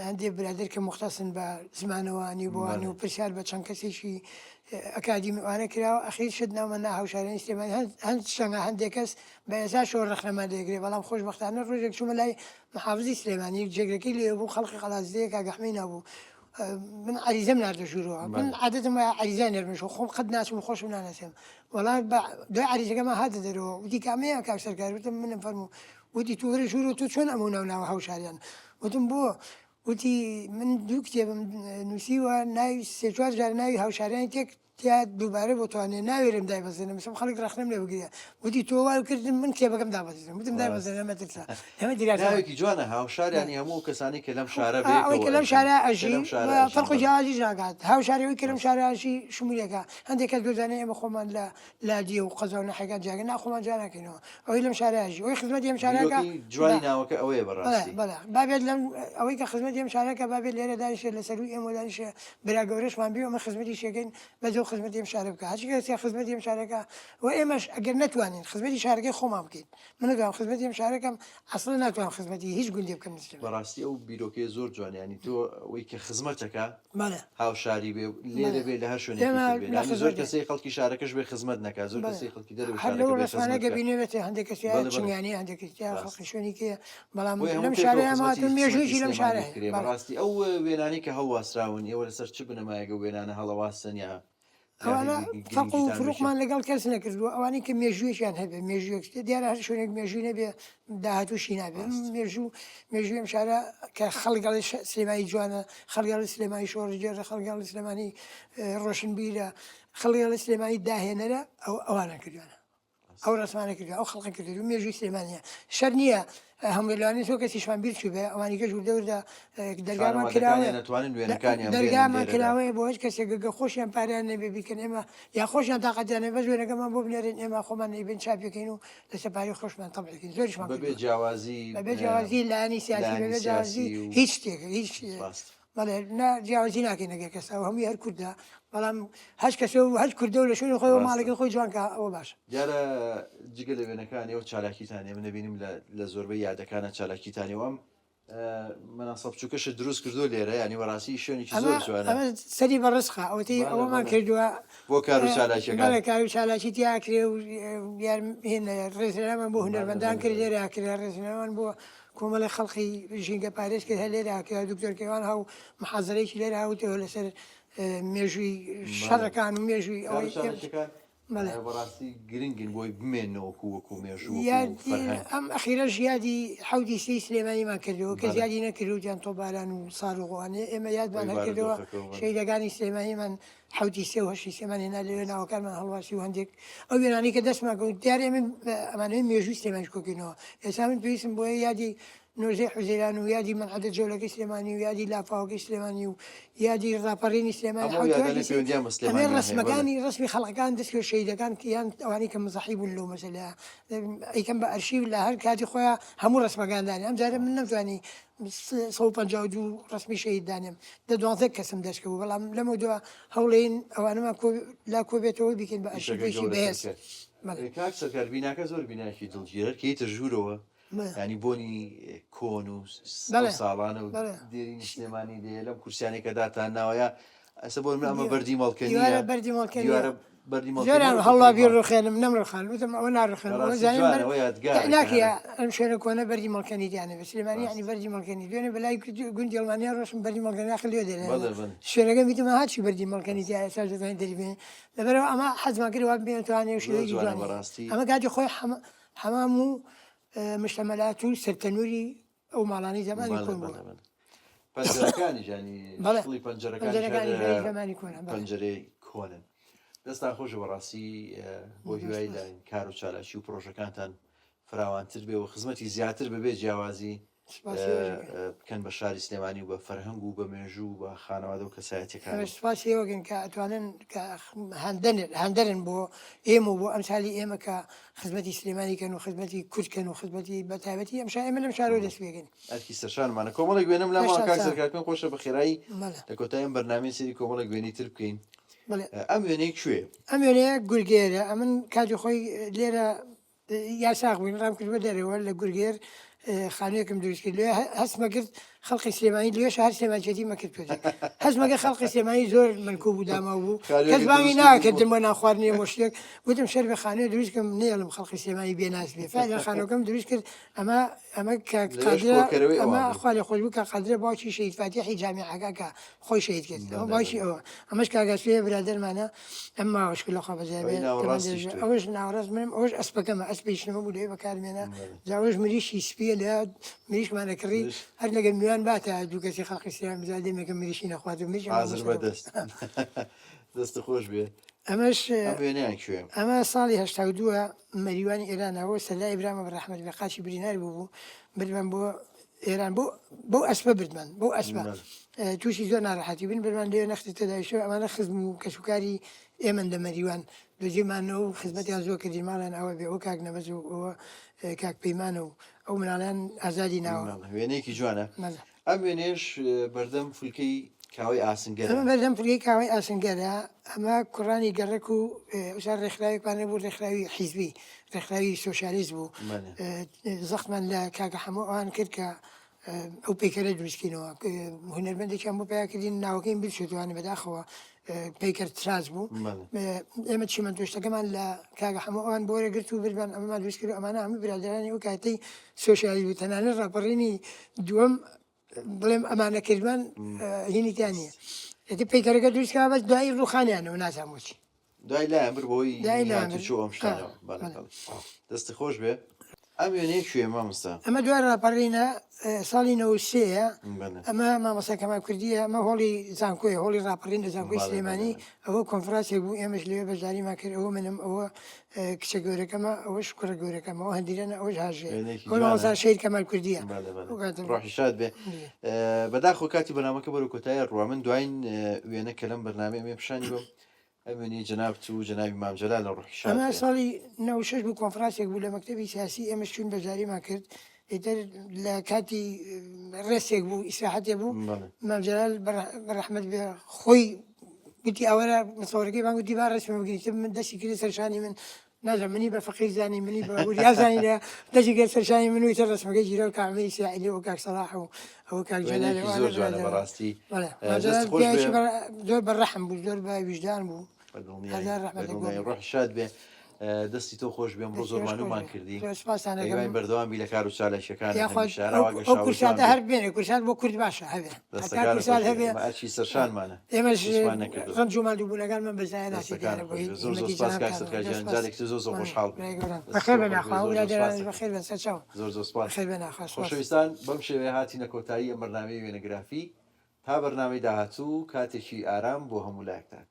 هەندێک برادر کە مختصن بە زمانەوانی بۆوانی و پرسیار بە چەند کەسێکی ئەکادیمیوانە کراوە ئەخیر شت ناومە نا هاوشاریانی سلێمانی هەند شەنگە هەندێک کەس بە ئێسا شۆ ڕەخنەما دەگرێت بەڵام خۆشبەختانە ڕۆژێک چوومە لای محافزی سلێمانی جێگرەکەی لێ بوو خەڵقی قەڵازدەیە کاگەحمەی نابوو من عریزەم ناردە ژوورەوە من عادەتم وایە عریزان نێرمەش خۆم قەت ناچم خۆشم نانەسێم وەڵام دوای عریزەکەمە هاتە دەرەوە وتی کامەیە کاک سەرکار وتم منم فەرموو وتی تو وەرە ژوورەوە تۆ چۆن ئەمە ناو هاوشاریان وتم بۆ وتی من دوو کتێبم نووسیوە ناوی 3-4 جار ناوی هاوشاریانی تێک تیا دووبارە بۆ توانێ ناوێرم دایبەزێنم مسم خەڵک ڕخنم لێ بگرێ وتی تۆ وای کردم من کتێبەکەم دابەزێنم وتم دایبەزێنە مەترسا ئێمە دیراوێکی جوانە هاوشاریانی هەموو کەسانی کە لەم شارە ئەوەی کە لەم شارە ئەژی فەرق و جیاوازیش ناکات هاوشاریەوەی کە لەم شارە ئەژی شمولێکە هەندێک کەس دۆزانێ ئێمە خۆمان لە لادیە و قەزا و نەحەکان جاگە ناخۆمان جا ناکەینەوە ئەوەی لەم شارە ئەژی ئەوەی خزمەتی ئەم شارەکە جوانی ناوەکە ئەوەیە بەڕاستی بەڵێ بابێت لەم ئەوەی کە خزمەتی ئەم شارەکە بابێت لێرە دانیشێت لەسەروی ئێمە دانیشێ برا گەورەشمان بێ ئەمە خزمەتی شێگەین بەجێ خزمەتی ئەم شارە بکە هەچی کەس خزمەتی ئەم شارەکە و ئێمەش ئەگەر نتوانین خزمەتی شارەکەی خۆمان بکەین من ناتوانم خزمەتی ئەم شارەکەم ئەسڵ ناتوانم خزمەتی هیچ گوندێ بکەم بەڕاستی ئەو بیرۆکەی زۆر جوانیانی تۆ ئەوەی کە خزمەتەکە بەڵێ هاوشاری بێ لێرە بێ لە هەر شوێنێکی زۆر کەسەی خەڵکی شارەکەش بێ خزمەت نەکات زۆر کەسەی خەڵکی دەرەوە ڕسمانەکە بینێتێ هەندێک کەسی چنگانی هەندێک خەڵکی شوێنی کێ بەڵام لەم شارە ئەماتون مێژوویی لەم شارە بەڕاستی ئەو وێنانی کە هەڵواسراون ئێوە لەسەر چ بنەمایەگە وێنانە هەڵەواستن یا ئەوانە فەق و فروقمان لەگەڵ کەس نەکردووە ئەوانەی کە مێژوویشیان هەبێ مێژوویەک دیارە هەر شوێنێک مێژووی نەبێ داهاتووشی نابێ مێژووی ئەم شارە کە خەڵگەڵی سلێمانی جوانە خەڵگەڵی سلێمانی شۆڕجێرە خەڵگەڵی سلێمانی ڕۆشنبیرە خەڵگەڵی سلێمانی داهێنەرە ئەوانە کردوانە ئەو ڕسمانە کردو ئەو خەڵقی کردو مێژووی سلێمانیە شەر نییە هەمووی تۆ کەسیشمان بیر چوو بێ ئەوانی کەژ دەوردا دەرگامان کراوە دەرگامان کراوەیە بۆ هیچ کەسێک گەگە خۆشیان پاریان نەبێ بیکەن ئێمە یا خۆشیان تااقەتیانێ بە وێنەکەمان بۆ بنێرن ئێمە خۆمان نەیبن چاپەکەین و لە سەپاری خۆشمان تەبعکەین زۆریشمان بەبێ جیاوازی لایانی سیاسی بەبێ جیاوازی هیچ شتێک هیچ بەڵێ جیاوازی ناکەین نەگە کەسا و هەمووی هەر کوردە بەڵام هەچ کەسە و هەچ کوردە و لە شوێنی خۆی و ماڵێکی خۆی جوانکە ئەوە باش دیارە جگە لە وێنەکانی ئەو چالاکیتانێ من دەبینیم لە زۆربەی یادەکانە چالاکیتانیوەم مناسەب چووکەشە دروست کردو لێرە ینی وەڕاستی شوێنێکی زۆر جوانە ئەمە سەری بەڕسخە ئەوەی ئەوەمان کردووە بۆ کار و چالاکیەکان کار و چالاکی تیاکرێ و ڕێزرامان بۆ هونەرمەندان کرد لێرە کرا ڕێزرامان بۆ کۆمەڵی خەڵقی ژینگە پارێز کرد هە لێرە کرا دکتۆر کێوان هاو محازەرەیەکی لێرە هاوتەوە لەسەر مێژووی شەڕەکان و مێژووی ئەوەی بەڕاستی گرنگین بۆی بمێنەوە وەکو مێژوو ئەم ئەخیرەش یادی حەودی سی سلێمانیمان کردەوە کە زیادی نەکردوتیان تۆباران و ساڕوغوانێ ئێمە یادمان هەکردەوە شەیدەکانی سلێمانیمان حوتی سێ و هەشتی سێمان هێنا لەوێ ناوەکانمان هەڵواسی و هەندێک ئەو وێنانی کە دەستمان کەوت دیارێ من ئەمانەی مێژووی سلێمانی کۆکردنەوە ئێستا من پێویستم بۆیە یادی نۆزەی حوزەیران و یادی منعەدە جەولەکەی سلێمانی و یادی لافاوەکەی سلێمانی و یادی ڕاپەڕینی سلێمانی ئەمێ ڕسمەکانی ڕسمی خەڵکەکان دەستکە شەیدەکان یان ئەوانەی کە مزەحی بوون لەو مەسەلەیە ئەیکەم بە ئەرشیو لە هەر کاتی خۆیان هەموو ڕسمەکاندانی ئەم جارە من نەمتوانی 152 ڕسمی شەید دانێم دە 12 کەسم دەستکەوت بەڵام لەمە دووە هەوڵێن ئەوانەمان لا کۆبێتەوە بیکەین بە ئەرشیوێکی بەهێز کاک سەرکار بیناکە زۆر بیناکی دڵگیرە کەیتە ژوورەوە ینی بۆنی کۆن و ساڵانە و دێرینی سلێمانی دێ لەم کورسیانێکە داتان ناوەیە ئەسە بۆ من ئەمە بەردی مەڵکەنیوارە بەردی مەڵکەنی جۆران هەڵا بیر ڕخێنم نەمڕخان وتم ئەوە ناڕخێنناکە ئەم شوێنە کۆنە بەردی مەڵکەنی دیانە بە سلێمانی ینی بەردی مەڵکەنی دوێنێ بەلای گوندی ئەڵمانیا ڕۆشم بەردی مەڵکەنی خلێ دێ شوێنەکە میتمە هاچی بەردی مەڵکەنی دیانە تا دەتوانین دەریبێن لەبەرەوە ئەمە حەزمان کرد وا بێنێتوانێ و شێوەیەکی جوانی ئەمە کاتی خۆی حەمام و مشتەمەلات و سەرتەنووری ئەو ماڵانی زمانی کۆن بووە پەنجەرەکانی ژانی پەنجەرەکانی پەنجەرەی کۆنن دەستان خۆش بەڕاستی بۆ هیوای لە کار و چالاشی و پرۆژەکانتان فراوانتر بێ و خزمەتی زیاتر ببێ جیاوازی بکەن بە شاری سلێمانی و بە فەرهەنگ و بە مێژوو و بە خانەوادە و کەسایەتیەکان سپاسی ئێوەگەن کە ئەتوانن هەندەرن بۆ ئێمە و بۆ ئەمسالی ئێمە کە خزمەتی سلێمانیکەن و خزمەتی کورتکەن و خزمەتی بەتایبەتی ئەمە لەم شارەوە دەست بێگەن ئەرکی سەرشانمانە کۆمەڵی گوێنم لە کاک سەرکارکەم خۆشە بە خێرایی لە کۆتاییم بەرنامەی سەری کۆمەڵی گوێنی تر بکەین ئەم وێنەی کوێ ئەم وێنەیە گورگێرە ئەمن کاتی خۆی لێرە یاساق بووین ڕام کرد بە دەرەوە لە گورگێر خانوویەکم دروست کرد لێ هەستمە کرد خەڵقی سلێمانی لێش هەر سلێمانچێتی مەکرد پێ هەستمەکە خەڵقی سلێمانی زۆر منکوب و داما بوو کەس بانگی ناکردم بۆ ناخواردنی بۆ شتێک وتم شەر بە خانوێ دروستکەم نێڵم خەڵقی سلێمانی بێناس بێ فعلا خانووەکەم دروست کرد ئەمە ئەمە خوا لێ خۆش بوو کە قەدرە باوکی شەید فاتیحی جامیعەکە کە خۆی شەید کرد ئەمە باشی ئەوە ئەمەش کاگاسوێ برادەرمانە ئەمما وشکل لە خوا بەجێ بێ ئەوش ناوەڕاست منم ئەوش ئەسپەکەمە ئەسپێشنەوە بوو لێ بەکارمێنە جاوەش مریشی سپیە لە مریشمانە کڕی هەر لەگەل میوان باتە دوو کەسی خەڵقی سلێمان بزادێمێکە مریشی نەخوات و مریش حازر بەدەست دەستە خۆش بێ ئەمەش وێنەیان کوێ ئەمە ساڵی 82 مەریوانی ئێرانەوە سەلای ئیبراهیم بەڕەحمەت بە قاچی بریناری بوو بردمان بۆ ئێران بۆ ئەسپە بردمان بۆ ئەسپە تووشی زۆر ناڕەحەتی بن بردمان لێ نەختی تەدایشەوە ئەمانە خزم و کەسوکاری ئێمەن لە مەریوان دۆزیمانەوە و خزمەتیان زۆر کردین ماڵیان ئەوە بێ ئەو کاک نەبەز و ئەوە کاک پەیمانە و ئەو مناڵیان ئازادی ناوە وێنەیەکی جوانە ئەم وێنێش بەردەم فولکەی کاوەی ئاسنگەرە ئەمە بەردەم فولکەی کاوەی ئاسنگەرە ئەمە کوڕانی گەڕک و وشار ڕێکخراوێکمانە بوو ڕێکخراوی حیزبی ڕێکخراوی سۆشیالیست بوو زەخمان لە کاکە هەموو ئەوان کرد کە ئەو پەیکەرە دروستکەینەوە هونەرمەندێکیان بۆ پیاکردین ناوەکەین بچێتوانێ بەداخەوە پەیکەر تراز بوو ئێمە چیمە دۆشتەکەمان لە کاگە هەموو ئەوان بۆرە گرت و بردمان ئەمەمان دروست کرد ئەمانە هەموو برادرانی ئەو کاتەی سۆشیالیست بوو تەنانەت ڕاپەڕینی دووەم بڵێم ئەمانەکردمان هینیتیان نییە ئەتی پەیکەرەکە دروستکە بەس دوایی ڕووخانیانەوە نازانم بۆچی دوای لایەن بر بۆی ئەم شتانەوە دەستی خۆش بێ ئەم وێنەیە کوێ مامۆستا ئەمە دوای ڕاپەڕینە ساڵی 93 ئەمە مامۆستا کەمال کوردیە ئەمە هۆڵی زانکۆیە هۆڵی ڕاپەڕین لە زانکۆی سلێمانی ئەوە کۆنفرانسێک بوو ئێمەش لێوێ بەشداریمان کرد ئەوە منم ئەوە کچە گەورەکەمە ئەوەش کوڕە گەورەکەمە ئەوە هەندیرەنە ئەوەش هاژێ مامۆستا شەید کەمال کوردیە ڕۆحی شاد بێ بەداخۆ کاتی بەنامەکە بەرەو کۆتایە ڕوا من دوایین وێنە کە لەم بەرنامەیە ئەمێ پیشانی بۆم ئەمێنی جەنابەت و جەنابی مامجەلال لە ڕۆحی شاد ئەمە ساڵی 96 بوو کۆنفرانسێک بوو لە مەکتەبی سیاسی ئێمەش چوون بەجاریمان کرد ئیتر لە کاتی ڕێسێک بوو ئیسراحەتێ بوو مامجەلال بەڕەحمەت بێ خۆی گوتی ئەوەرە مەسەوەرەکەی بان گوتی با ڕێسمە بگریت من دەستی کرد سەرشانی من نازانم منی بە فەقیر زانی منی بە وریا زانی لە دەستی کرد سەرشانی من و ئیتر ڕێسمەکەی گیرە و کاعمەی ئیسرائیلی و کاک سەلاح و ئەوە کاک جەلال زۆر جوانە بەڕاستی زۆر بەڕەحم بوو زۆر بە ویجدان بوو ڕۆح شاد بێ دەستی تۆ خۆش بێم ڕۆ زۆرمانومان کردی بەردەوامی لە کار و چالشەکان کورساتە هەر بێنێ کورسات بۆ کورد باشە هەبێ هەبێ ئەرچی سەرشانمانە ئێمەش ڕەنج و ماندووبوونەکان من بەزای ناسیدارە زۆر زۆر سپاس کاک سەرکارجان جارێکی زۆر زۆر خۆشحاڵ بەخێر بەناخوا برادەران بەخێر بن سەرچاو زۆر زۆر سپاس بەخێر بەناخوا خۆشەویستان بەم شێوەیە هاتینە کۆتایی ئەم بەرنامەی وێنەگرافی تا بەرنامەی داهاتوو کاتێکی ئارام بۆ هەموو لایەکتان